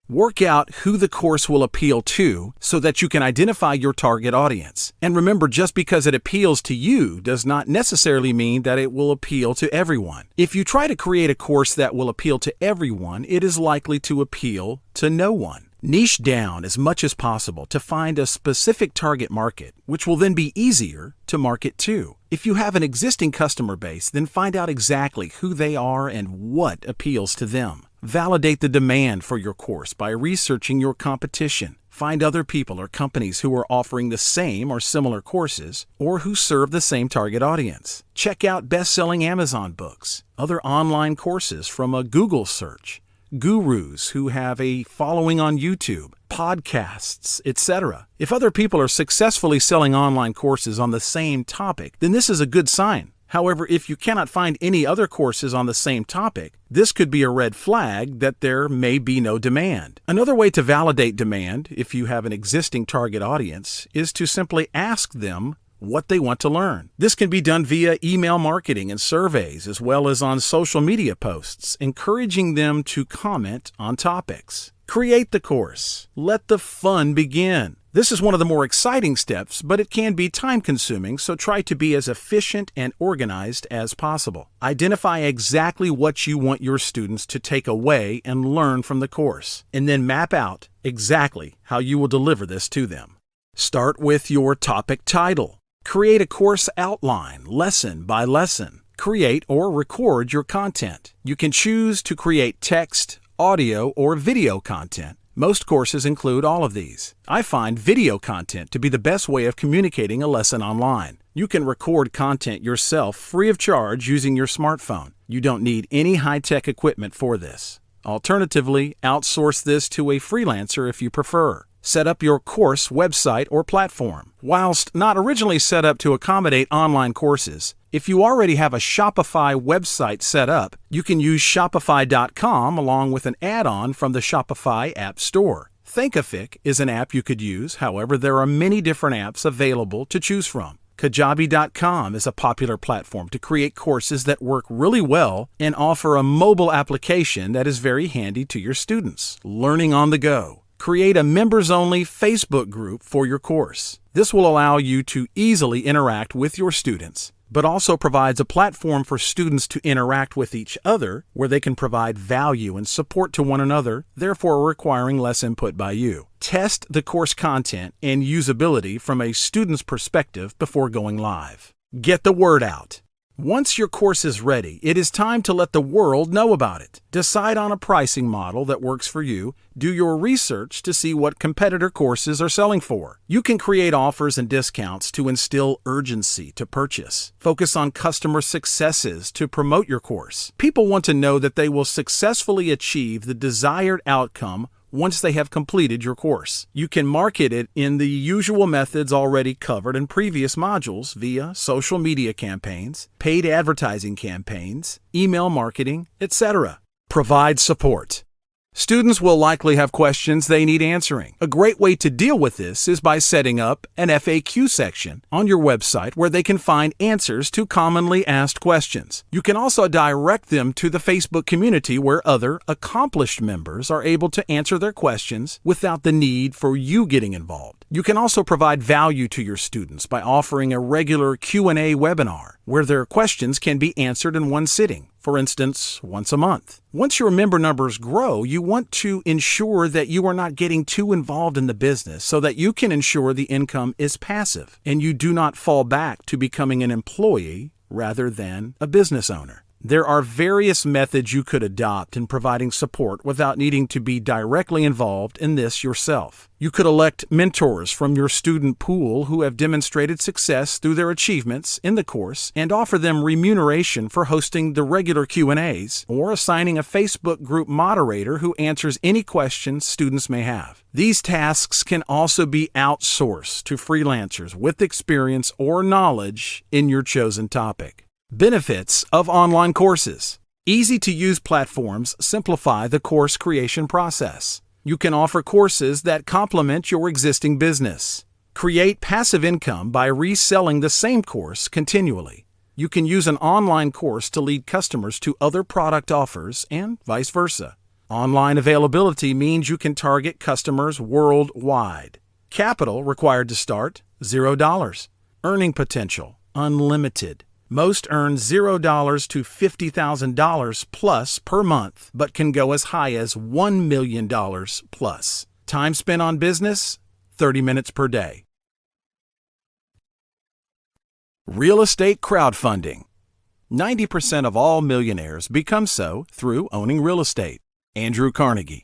Work out who the course will appeal to so that you can identify your target audience. And remember, just because it appeals to you does not necessarily mean that it will appeal to everyone. If you try to create a course that will appeal to everyone, it is likely to appeal to no one. Niche down as much as possible to find a specific target market, which will then be easier to market to. If you have an existing customer base, then find out exactly who they are and what appeals to them. Validate the demand for your course by researching your competition. Find other people or companies who are offering the same or similar courses or who serve the same target audience. Check out best-selling Amazon books, other online courses from a Google search, gurus who have a following on YouTube, podcasts, etc. If other people are successfully selling online courses on the same topic, then this is a good sign. However, if you cannot find any other courses on the same topic, this could be a red flag that there may be no demand. Another way to validate demand, if you have an existing target audience, is to simply ask them what they want to learn. This can be done via email marketing and surveys, as well as on social media posts, encouraging them to comment on topics. Create the course. Let the fun begin. This is one of the more exciting steps, but it can be time-consuming, so try to be as efficient and organized as possible. Identify exactly what you want your students to take away and learn from the course, and then map out exactly how you will deliver this to them. Start with your topic title. Create a course outline, lesson by lesson. Create or record your content. You can choose to create text, audio, or video content. Most courses include all of these. I find video content to be the best way of communicating a lesson online. You can record content yourself free of charge using your smartphone. You don't need any high-tech equipment for this. Alternatively, outsource this to a freelancer if you prefer. Set up your course website or platform. Whilst not originally set up to accommodate online courses, if you already have a Shopify website set up, you can use Shopify.com along with an add-on from the Shopify App Store. Thinkific is an app you could use, however, there are many different apps available to choose from. Kajabi.com is a popular platform to create courses that work really well and offer a mobile application that is very handy to your students. Learning on the go. Create a members-only Facebook group for your course. This will allow you to easily interact with your students, but also provides a platform for students to interact with each other where they can provide value and support to one another, therefore requiring less input by you. Test the course content and usability from a student's perspective before going live. Get the word out. Once your course is ready, it is time to let the world know about it. Decide on a pricing model that works for you. Do your research to see what competitor courses are selling for. You can create offers and discounts to instill urgency to purchase. Focus on customer successes to promote your course. People want to know that they will successfully achieve the desired outcome once they have completed your course. You can market it in the usual methods already covered in previous modules via social media campaigns, paid advertising campaigns, email marketing, etc. Provide support. Students will likely have questions they need answering. A great way to deal with this is by setting up an FAQ section on your website where they can find answers to commonly asked questions. You can also direct them to the Facebook community where other accomplished members are able to answer their questions without the need for you getting involved. You can also provide value to your students by offering a regular Q&A webinar where their questions can be answered in one sitting. For instance, once a month. Once your member numbers grow, you want to ensure that you are not getting too involved in the business so that you can ensure the income is passive and you do not fall back to becoming an employee rather than a business owner. There are various methods you could adopt in providing support without needing to be directly involved in this yourself. You could elect mentors from your student pool who have demonstrated success through their achievements in the course and offer them remuneration for hosting the regular Q&As or assigning a Facebook group moderator who answers any questions students may have. These tasks can also be outsourced to freelancers with experience or knowledge in your chosen topic. Benefits of online courses. Easy-to-use platforms simplify the course creation process. You can offer courses that complement your existing business. Create passive income by reselling the same course continually. You can use an online course to lead customers to other product offers and vice versa. Online availability means you can target customers worldwide. Capital required to start, $0. Earning potential, unlimited. Most earn $0 to $50,000 plus per month, but can go as high as $1 million plus. Time spent on business, 30 minutes per day. Real estate crowdfunding. 90% of all millionaires become so through owning real estate. Andrew Carnegie.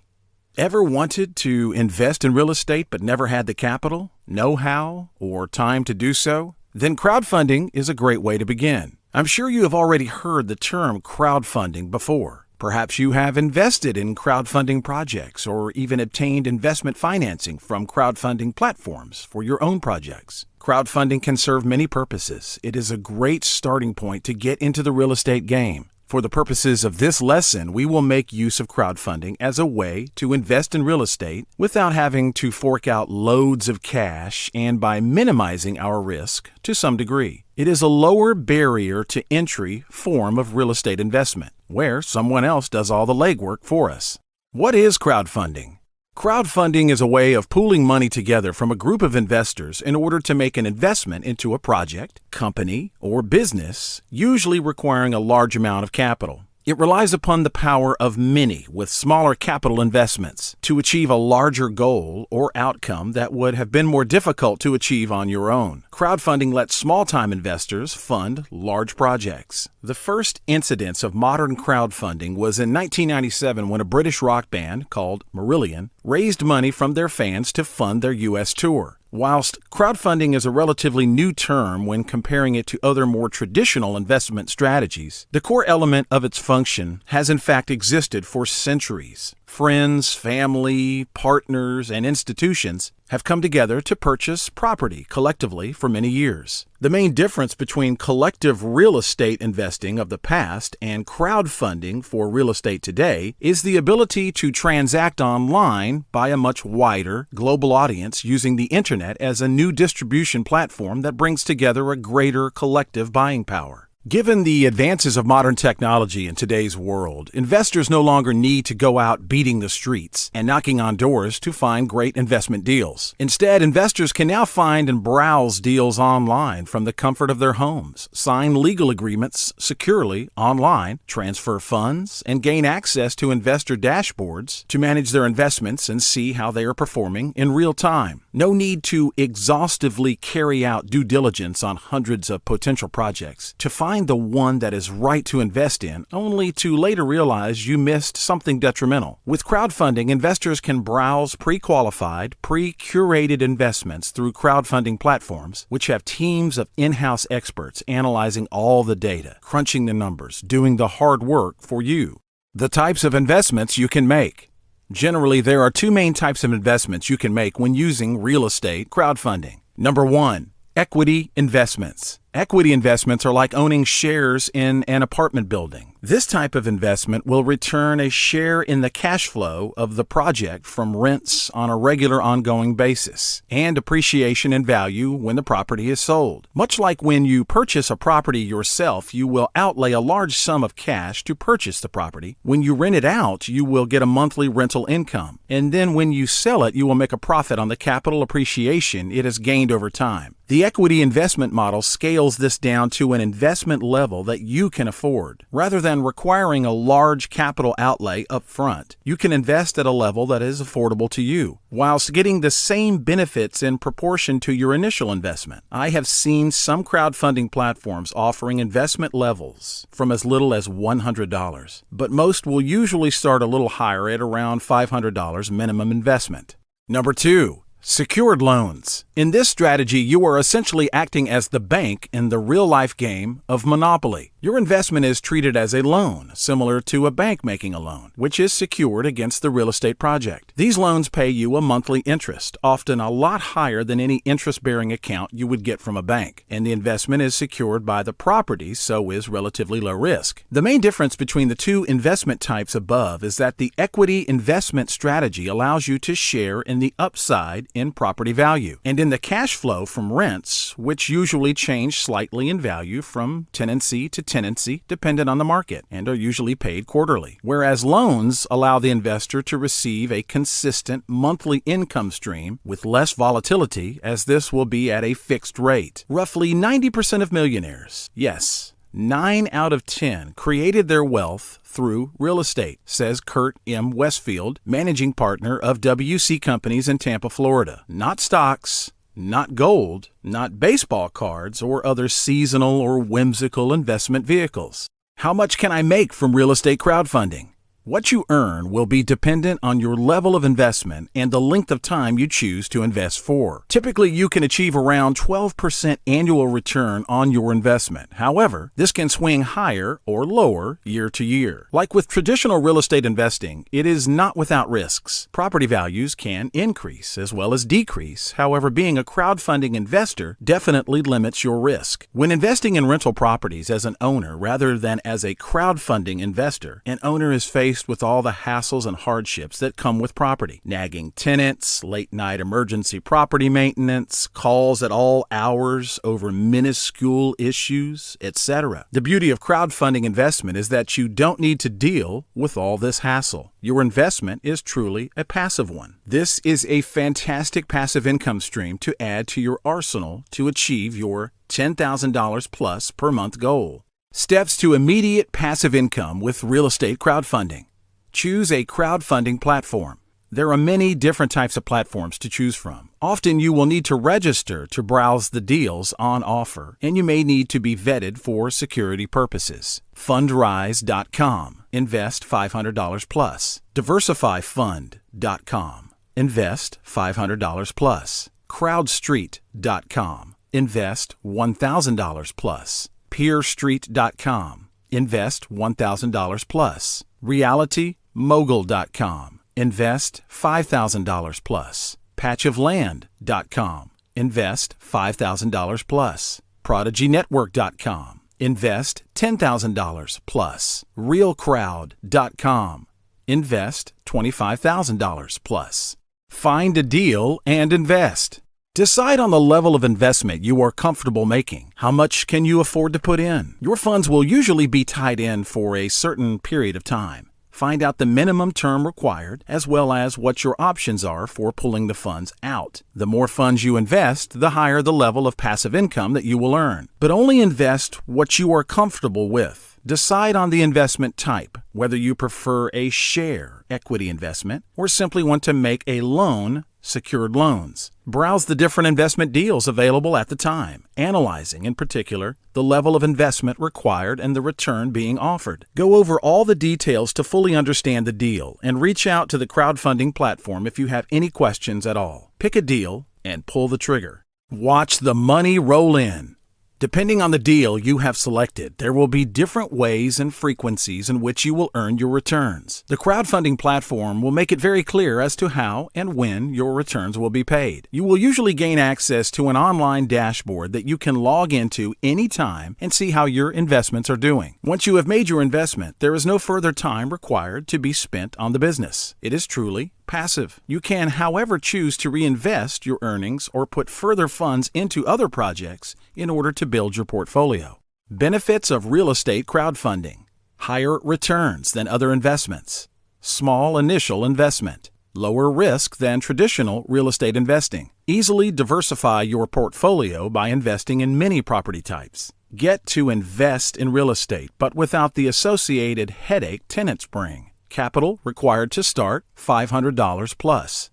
Ever wanted to invest in real estate but never had the capital, know-how, or time to do so? Then crowdfunding is a great way to begin. I'm sure you have already heard the term crowdfunding before. Perhaps you have invested in crowdfunding projects or even obtained investment financing from crowdfunding platforms for your own projects. Crowdfunding can serve many purposes. It is a great starting point to get into the real estate game. For the purposes of this lesson, we will make use of crowdfunding as a way to invest in real estate without having to fork out loads of cash and by minimizing our risk to some degree. It is a lower barrier to entry form of real estate investment, where someone else does all the legwork for us. What is crowdfunding? Crowdfunding is a way of pooling money together from a group of investors in order to make an investment into a project, company, or business, usually requiring a large amount of capital. It relies upon the power of many with smaller capital investments to achieve a larger goal or outcome that would have been more difficult to achieve on your own. Crowdfunding lets small-time investors fund large projects. The first incidence of modern crowdfunding was in 1997 when a British rock band called Marillion raised money from their fans to fund their U.S. tour. Whilst crowdfunding is a relatively new term when comparing it to other more traditional investment strategies, the core element of its function has in fact existed for centuries. Friends, family, partners, and institutions have come together to purchase property collectively for many years. The main difference between collective real estate investing of the past and crowdfunding for real estate today is the ability to transact online by a much wider global audience using the internet as a new distribution platform that brings together a greater collective buying power. Given the advances of modern technology in today's world, investors no longer need to go out beating the streets and knocking on doors to find great investment deals. Instead, investors can now find and browse deals online from the comfort of their homes, sign legal agreements securely online, transfer funds, and gain access to investor dashboards to manage their investments and see how they are performing in real time. No need to exhaustively carry out due diligence on hundreds of potential projects to find find the one that is right to invest in, only to later realize you missed something detrimental. With crowdfunding, investors can browse pre-qualified, pre-curated investments through crowdfunding platforms, which have teams of in-house experts analyzing all the data, crunching the numbers, doing the hard work for you. The types of investments you can make. Generally, there are two main types of investments you can make when using real estate crowdfunding. Number one, equity investments. Equity investments are like owning shares in an apartment building. This type of investment will return a share in the cash flow of the project from rents on a regular ongoing basis and appreciation in value when the property is sold. Much like when you purchase a property yourself, you will outlay a large sum of cash to purchase the property. When you rent it out, you will get a monthly rental income. And then when you sell it, you will make a profit on the capital appreciation it has gained over time. The equity investment model scales this down to an investment level that you can afford. Rather than requiring a large capital outlay up front, you can invest at a level that is affordable to you, whilst getting the same benefits in proportion to your initial investment. I have seen some crowdfunding platforms offering investment levels from as little as $100, but most will usually start a little higher at around $500 minimum investment. Number two, secured loans. In this strategy, you are essentially acting as the bank in the real-life game of Monopoly. Your investment is treated as a loan, similar to a bank making a loan, which is secured against the real estate project. These loans pay you a monthly interest, often a lot higher than any interest-bearing account you would get from a bank, and the investment is secured by the property, so is relatively low risk. The main difference between the two investment types above is that the equity investment strategy allows you to share in the upside in property value and in the cash flow from rents, which usually change slightly in value from tenancy to tenancy dependent on the market and are usually paid quarterly, whereas loans allow the investor to receive a consistent monthly income stream with less volatility, as this will be at a fixed rate. Roughly 90% of millionaires, yes, 9 out of 10 created their wealth through real estate, says Kurt M. Westfield, managing partner of WC Companies in Tampa, Florida. Not stocks, not gold, not baseball cards, or other seasonal or whimsical investment vehicles. How much can I make from real estate crowdfunding? What you earn will be dependent on your level of investment and the length of time you choose to invest for. Typically, you can achieve around 12% annual return on your investment. However, this can swing higher or lower year to year. Like with traditional real estate investing, it is not without risks. Property values can increase as well as decrease. However, being a crowdfunding investor definitely limits your risk. When investing in rental properties as an owner rather than as a crowdfunding investor, an owner is faced with all the hassles and hardships that come with property. Nagging tenants, late-night emergency property maintenance, calls at all hours over minuscule issues, etc. The beauty of crowdfunding investment is that you don't need to deal with all this hassle. Your investment is truly a passive one. This is a fantastic passive income stream to add to your arsenal to achieve your $10,000 plus per month goal. Steps to immediate passive income with real estate crowdfunding. Choose a crowdfunding platform. There are many different types of platforms to choose from. Often you will need to register to browse the deals on offer, and you may need to be vetted for security purposes. Fundrise.com. Invest $500 plus. Diversifyfund.com. Invest $500 plus. Crowdstreet.com. Invest $1,000 plus. PeerStreet.com. Invest $1,000 plus. RealityMogul.com. Invest $5,000 plus. Patchofland.com. Invest $5,000 plus. ProdigyNetwork.com. Invest $10,000 plus. RealCrowd.com. Invest $25,000 plus. Find a deal and invest. Decide on the level of investment you are comfortable making. How much can you afford to put in? Your funds will usually be tied in for a certain period of time. Find out the minimum term required, as well as what your options are for pulling the funds out. The more funds you invest, the higher the level of passive income that you will earn. But only invest what you are comfortable with. Decide on the investment type, whether you prefer a share equity investment or simply want to make a loan secured loans. Browse the different investment deals available at the time, analyzing, in particular, the level of investment required and the return being offered. Go over all the details to fully understand the deal and reach out to the crowdfunding platform if you have any questions at all. Pick a deal and pull the trigger. Watch the money roll in. Depending on the deal you have selected, there will be different ways and frequencies in which you will earn your returns. The crowdfunding platform will make it very clear as to how and when your returns will be paid. You will usually gain access to an online dashboard that you can log into anytime and see how your investments are doing. Once you have made your investment, there is no further time required to be spent on the business. It is truly passive. You can, however, choose to reinvest your earnings or put further funds into other projects in order to build your portfolio. Benefits of real estate crowdfunding: higher returns than other investments, small initial investment, lower risk than traditional real estate investing. Easily diversify your portfolio by investing in many property types. Get to invest in real estate, but without the associated headache tenants bring. Capital required to start, $500 plus.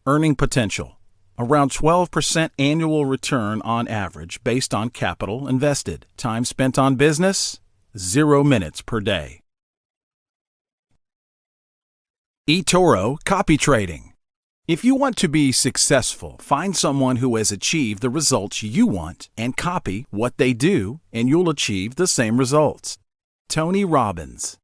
Earning potential: around 12% annual return on average based on capital invested. Time spent on business, 0 minutes per day. eToro Copy Trading. If you want to be successful, find someone who has achieved the results you want and copy what they do, and you'll achieve the same results. Tony Robbins.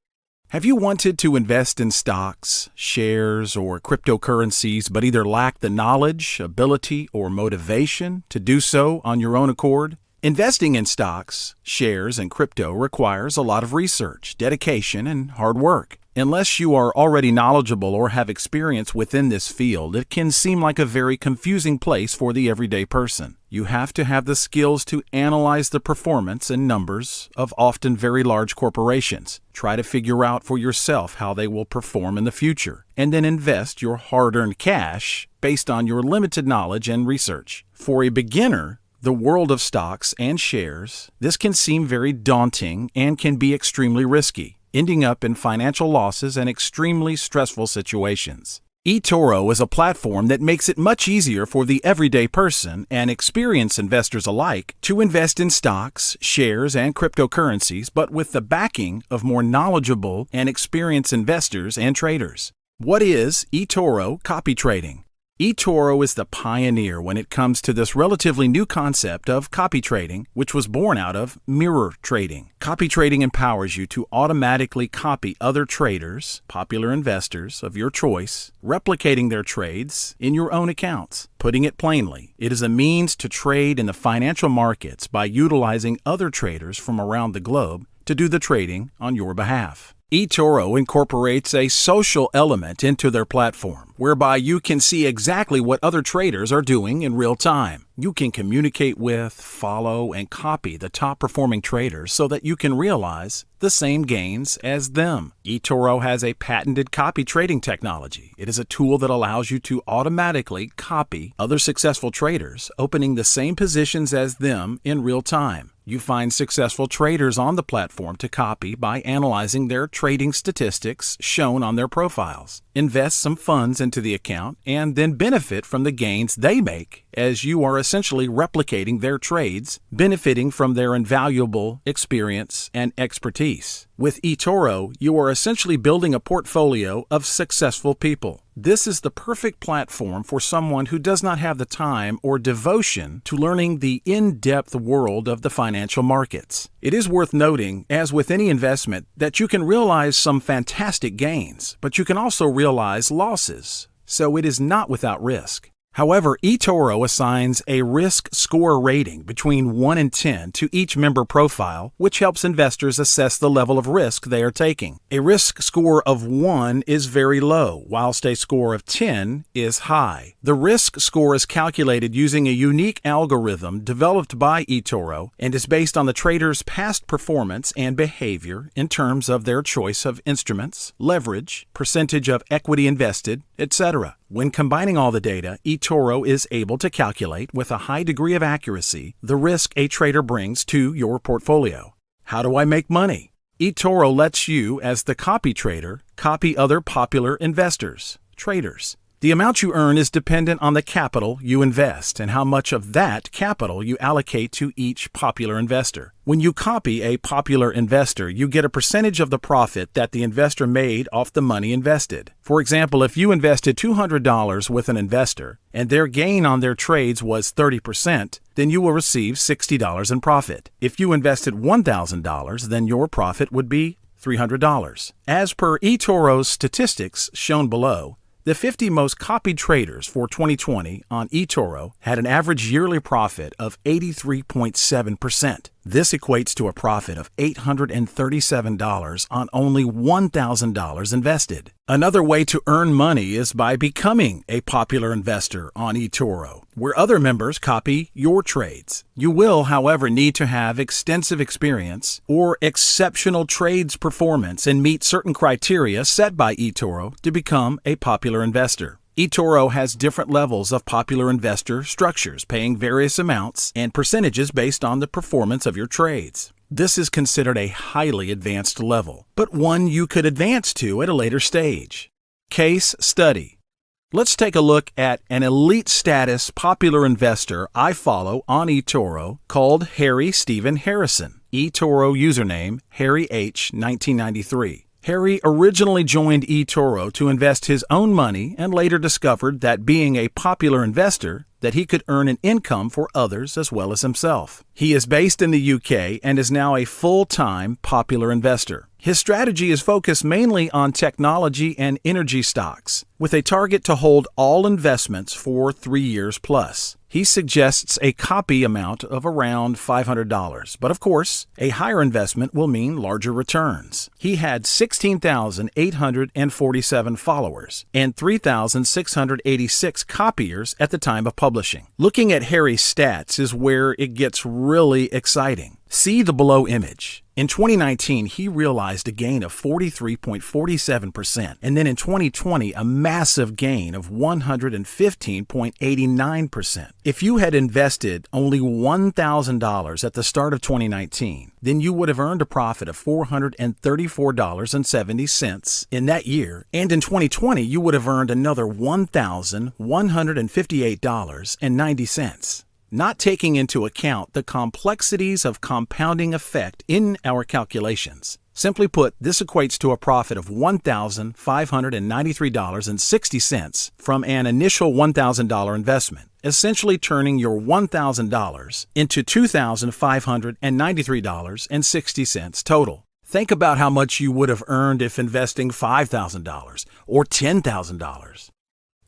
Have you wanted to invest in stocks, shares, or cryptocurrencies but either lack the knowledge, ability, or motivation to do so on your own accord? Investing in stocks, shares, and crypto requires a lot of research, dedication, and hard work. Unless you are already knowledgeable or have experience within this field, it can seem like a very confusing place for the everyday person. You have to have the skills to analyze the performance and numbers of often very large corporations. Try to figure out for yourself how they will perform in the future, and then invest your hard-earned cash based on your limited knowledge and research. For a beginner, the world of stocks and shares, this can seem very daunting and can be extremely risky, ending up in financial losses and extremely stressful situations. eToro is a platform that makes it much easier for the everyday person and experienced investors alike to invest in stocks, shares, and cryptocurrencies, but with the backing of more knowledgeable and experienced investors and traders. What is eToro Copy Trading? eToro is the pioneer when it comes to this relatively new concept of copy trading, which was born out of mirror trading. Copy trading empowers you to automatically copy other traders, popular investors of your choice, replicating their trades in your own accounts. Putting it plainly, it is a means to trade in the financial markets by utilizing other traders from around the globe to do the trading on your behalf. eToro incorporates a social element into their platform, whereby you can see exactly what other traders are doing in real time. You can communicate with, follow, and copy the top-performing traders so that you can realize the same gains as them. eToro has a patented copy trading technology. It is a tool that allows you to automatically copy other successful traders, opening the same positions as them in real time. You find successful traders on the platform to copy by analyzing their trading statistics shown on their profiles. Invest some funds into the account and then benefit from the gains they make as you are essentially replicating their trades, benefiting from their invaluable experience and expertise. With eToro, you are essentially building a portfolio of successful people. This is the perfect platform for someone who does not have the time or devotion to learning the in-depth world of the financial markets. It is worth noting, as with any investment, that you can realize some fantastic gains, but you can also realize losses, so it is not without risk. However, eToro assigns a risk score rating between 1 and 10 to each member profile, which helps investors assess the level of risk they are taking. A risk score of 1 is very low, whilst a score of 10 is high. The risk score is calculated using a unique algorithm developed by eToro and is based on the trader's past performance and behavior in terms of their choice of instruments, leverage, percentage of equity invested, etc. When combining all the data, eToro is able to calculate with a high degree of accuracy the risk a trader brings to your portfolio. How do I make money? eToro lets you, as the copy trader, copy other popular investors, traders. The amount you earn is dependent on the capital you invest and how much of that capital you allocate to each popular investor. When you copy a popular investor, you get a percentage of the profit that the investor made off the money invested. For example, if you invested $200 with an investor and their gain on their trades was 30%, then you will receive $60 in profit. If you invested $1,000, then your profit would be $300. As per eToro's statistics shown below, the 50 most copied traders for 2020 on eToro had an average yearly profit of 83.7%. This equates to a profit of $837 on only $1,000 invested. Another way to earn money is by becoming a popular investor on eToro, where other members copy your trades. You will, however, need to have extensive experience or exceptional trades performance and meet certain criteria set by eToro to become a popular investor. eToro has different levels of popular investor structures, paying various amounts and percentages based on the performance of your trades. This is considered a highly advanced level, but one you could advance to at a later stage. Case study. Let's take a look at an elite status popular investor I follow on eToro called Harry Stephen Harrison. eToro username Harry H 1993. Harry originally joined eToro to invest his own money and later discovered that being a popular investor, that he could earn an income for others as well as himself. He is based in the UK and is now a full-time popular investor. His strategy is focused mainly on technology and energy stocks, with a target to hold all investments for 3 years plus. He suggests a copy amount of around $500, but of course, a higher investment will mean larger returns. He had 16,847 followers and 3,686 copiers at the time of publishing. Looking at Harry's stats is where it gets really exciting. See the below image. In 2019, he realized a gain of 43.47%, and then in 2020, a massive gain of 115.89%. If you had invested only $1,000 at the start of 2019, then you would have earned a profit of $434.70 in that year, and in 2020, you would have earned another $1,158.90. Not taking into account the complexities of compounding effect in our calculations. Simply put, this equates to a profit of $1,593.60 from an initial $1,000 investment, essentially turning your $1,000 into $2,593.60 total. Think about how much you would have earned if investing $5,000 or $10,000.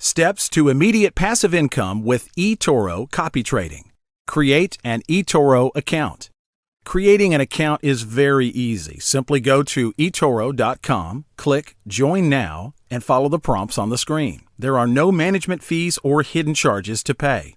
Steps to immediate passive income with eToro copy trading. Create an eToro account. Creating an account is very easy. Simply go to eToro.com, click Join Now, and follow the prompts on the screen. There are no management fees or hidden charges to pay.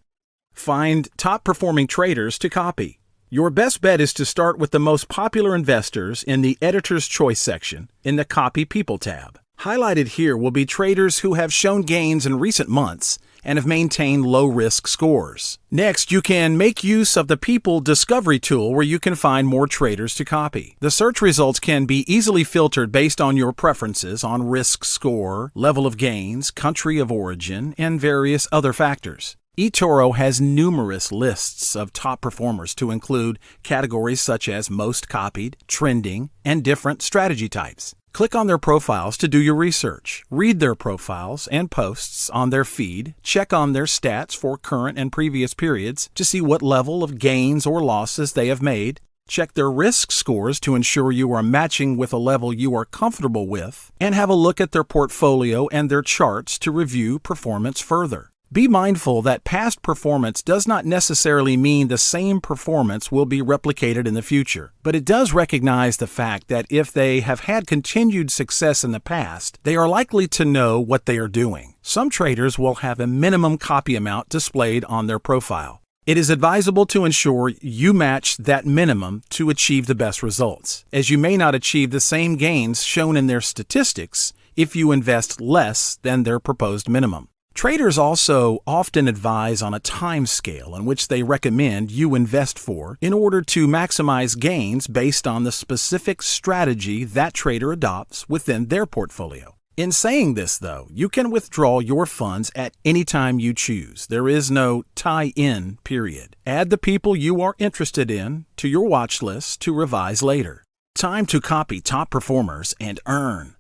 Find top-performing traders to copy. Your best bet is to start with the most popular investors in the Editor's Choice section in the Copy People tab. Highlighted here will be traders who have shown gains in recent months and have maintained low-risk scores. Next, you can make use of the People Discovery tool where you can find more traders to copy. The search results can be easily filtered based on your preferences on risk score, level of gains, country of origin, and various other factors. eToro has numerous lists of top performers to include categories such as most copied, trending, and different strategy types. Click on their profiles to do your research. Read their profiles and posts on their feed. Check on their stats for current and previous periods to see what level of gains or losses they have made. Check their risk scores to ensure you are matching with a level you are comfortable with. And have a look at their portfolio and their charts to review performance further. Be mindful that past performance does not necessarily mean the same performance will be replicated in the future, but it does recognize the fact that if they have had continued success in the past, they are likely to know what they are doing. Some traders will have a minimum copy amount displayed on their profile. It is advisable to ensure you match that minimum to achieve the best results, as you may not achieve the same gains shown in their statistics if you invest less than their proposed minimum. Traders also often advise on a time scale in which they recommend you invest for in order to maximize gains based on the specific strategy that trader adopts within their portfolio. In saying this, though, you can withdraw your funds at any time you choose. There is no tie-in period. Add the people you are interested in to your watch list to revise later. Time to copy top performers and earn.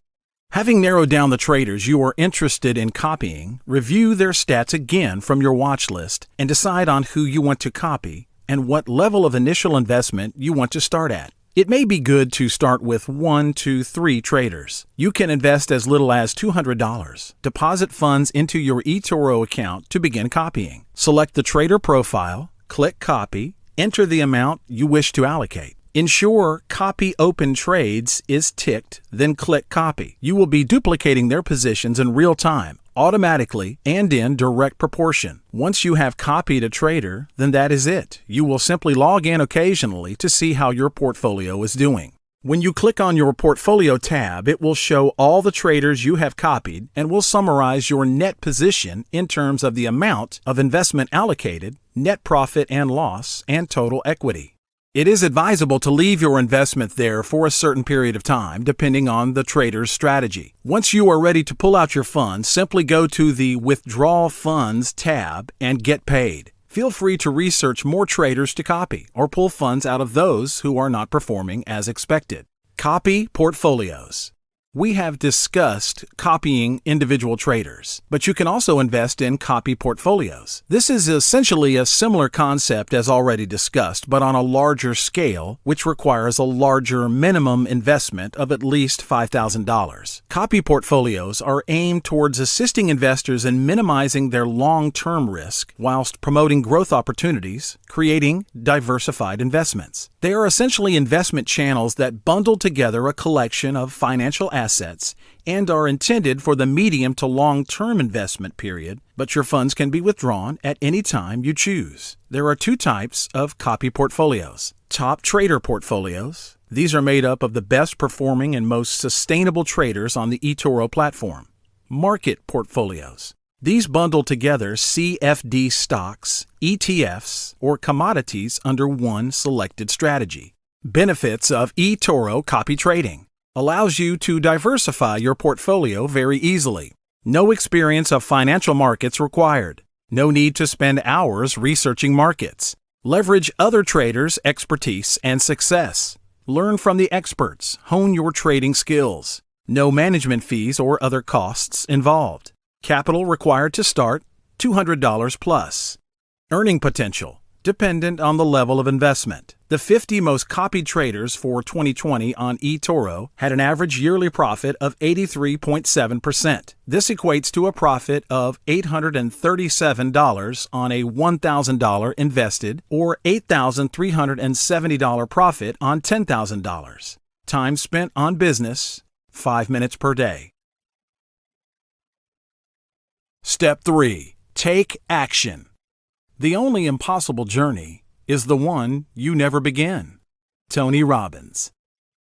Having narrowed down the traders you are interested in copying, review their stats again from your watch list and decide on who you want to copy and what level of initial investment you want to start at. It may be good to start with 1 to 3 traders. You can invest as little as $200. Deposit funds into your eToro account to begin copying. Select the trader profile, click Copy, enter the amount you wish to allocate. Ensure Copy Open Trades is ticked, then click Copy. You will be duplicating their positions in real time, automatically, and in direct proportion. Once you have copied a trader, then that is it. You will simply log in occasionally to see how your portfolio is doing. When you click on your Portfolio tab, it will show all the traders you have copied and will summarize your net position in terms of the amount of investment allocated, net profit and loss, and total equity. It is advisable to leave your investment there for a certain period of time, depending on the trader's strategy. Once you are ready to pull out your funds, simply go to the Withdraw Funds tab and get paid. Feel free to research more traders to copy or pull funds out of those who are not performing as expected. Copy portfolios. We have discussed copying individual traders, but you can also invest in copy portfolios. This is essentially a similar concept as already discussed, but on a larger scale, which requires a larger minimum investment of at least $5,000. Copy portfolios are aimed towards assisting investors in minimizing their long-term risk whilst promoting growth opportunities, creating diversified investments. They are essentially investment channels that bundle together a collection of financial assets and are intended for the medium to long-term investment period, but your funds can be withdrawn at any time you choose. There are 2 types of copy portfolios. Top trader portfolios. These are made up of the best performing and most sustainable traders on the eToro platform. Market portfolios. These bundle together CFD stocks, ETFs, or commodities under one selected strategy. Benefits of eToro copy trading. Allows you to diversify your portfolio very easily. No experience of financial markets required. No need to spend hours researching markets. Leverage other traders' expertise and success. Learn from the experts. Hone your trading skills. No management fees or other costs involved. Capital required to start, $200 plus. Earning potential, dependent on the level of investment. The 50 most copied traders for 2020 on eToro had an average yearly profit of 83.7%. This equates to a profit of $837 on a $1,000 invested or $8,370 profit on $10,000. Time spent on business, 5 minutes per day. Step 3. Take action. The only impossible journey is the one you never begin. Tony Robbins.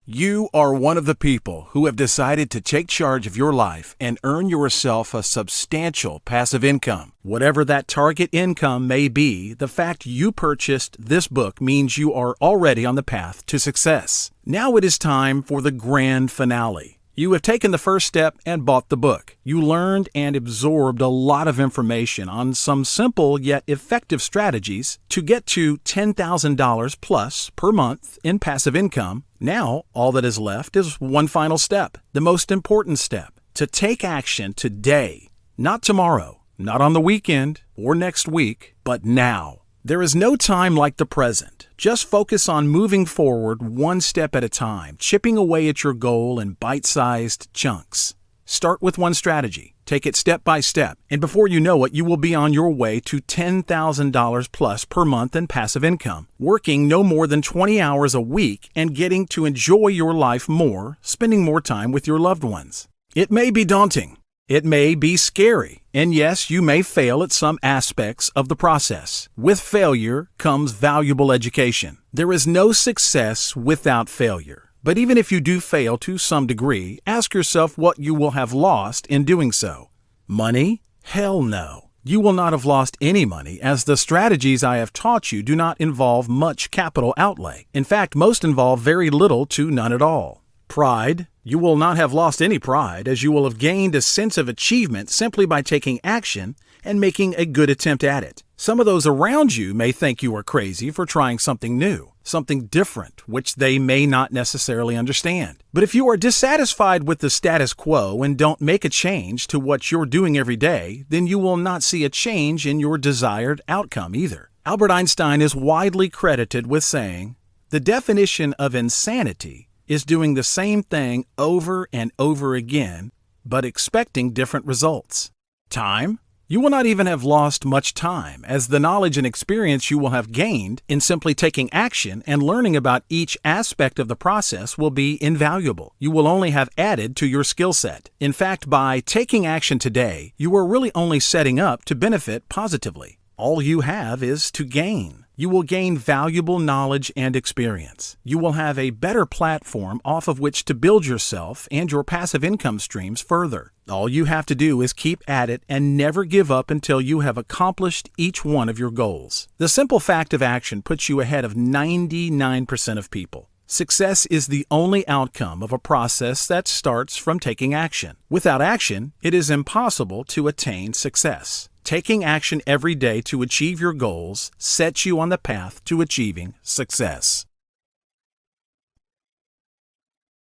You are one of the people who have decided to take charge of your life and earn yourself a substantial passive income. Whatever that target income may be, the fact you purchased this book means you are already on the path to success. Now it is time for the grand finale. You have taken the first step and bought the book. You learned and absorbed a lot of information on some simple yet effective strategies to get to $10,000 plus per month in passive income. Now, all that is left is one final step, the most important step, to take action today, not tomorrow, not on the weekend or next week, but now. There is no time like the present. Just focus on moving forward one step at a time, chipping away at your goal in bite-sized chunks. Start with one strategy, take it step by step, and before you know it, you will be on your way to $10,000 plus per month in passive income, working no more than 20 hours a week and getting to enjoy your life more, spending more time with your loved ones. It may be daunting. It may be scary, and yes, you may fail at some aspects of the process. With failure comes valuable education. There is no success without failure. But even if you do fail to some degree, ask yourself what you will have lost in doing so. Money? Hell no. You will not have lost any money, as the strategies I have taught you do not involve much capital outlay. In fact, most involve very little to none at all. Pride? You will not have lost any pride, as you will have gained a sense of achievement simply by taking action and making a good attempt at it. Some of those around you may think you are crazy for trying something new, something different, which they may not necessarily understand. But if you are dissatisfied with the status quo and don't make a change to what you're doing every day, then you will not see a change in your desired outcome either. Albert Einstein is widely credited with saying, "The definition of insanity is doing the same thing over and over again, but expecting different results." Time? You will not even have lost much time, as the knowledge and experience you will have gained in simply taking action and learning about each aspect of the process will be invaluable. You will only have added to your skill set. In fact, by taking action today, you are really only setting up to benefit positively. All you have is to gain. You will gain valuable knowledge and experience. You will have a better platform off of which to build yourself and your passive income streams further. All you have to do is keep at it and never give up until you have accomplished each one of your goals. The simple fact of action puts you ahead of 99% of people. Success is the only outcome of a process that starts from taking action. Without action, it is impossible to attain success. Taking action every day to achieve your goals sets you on the path to achieving success.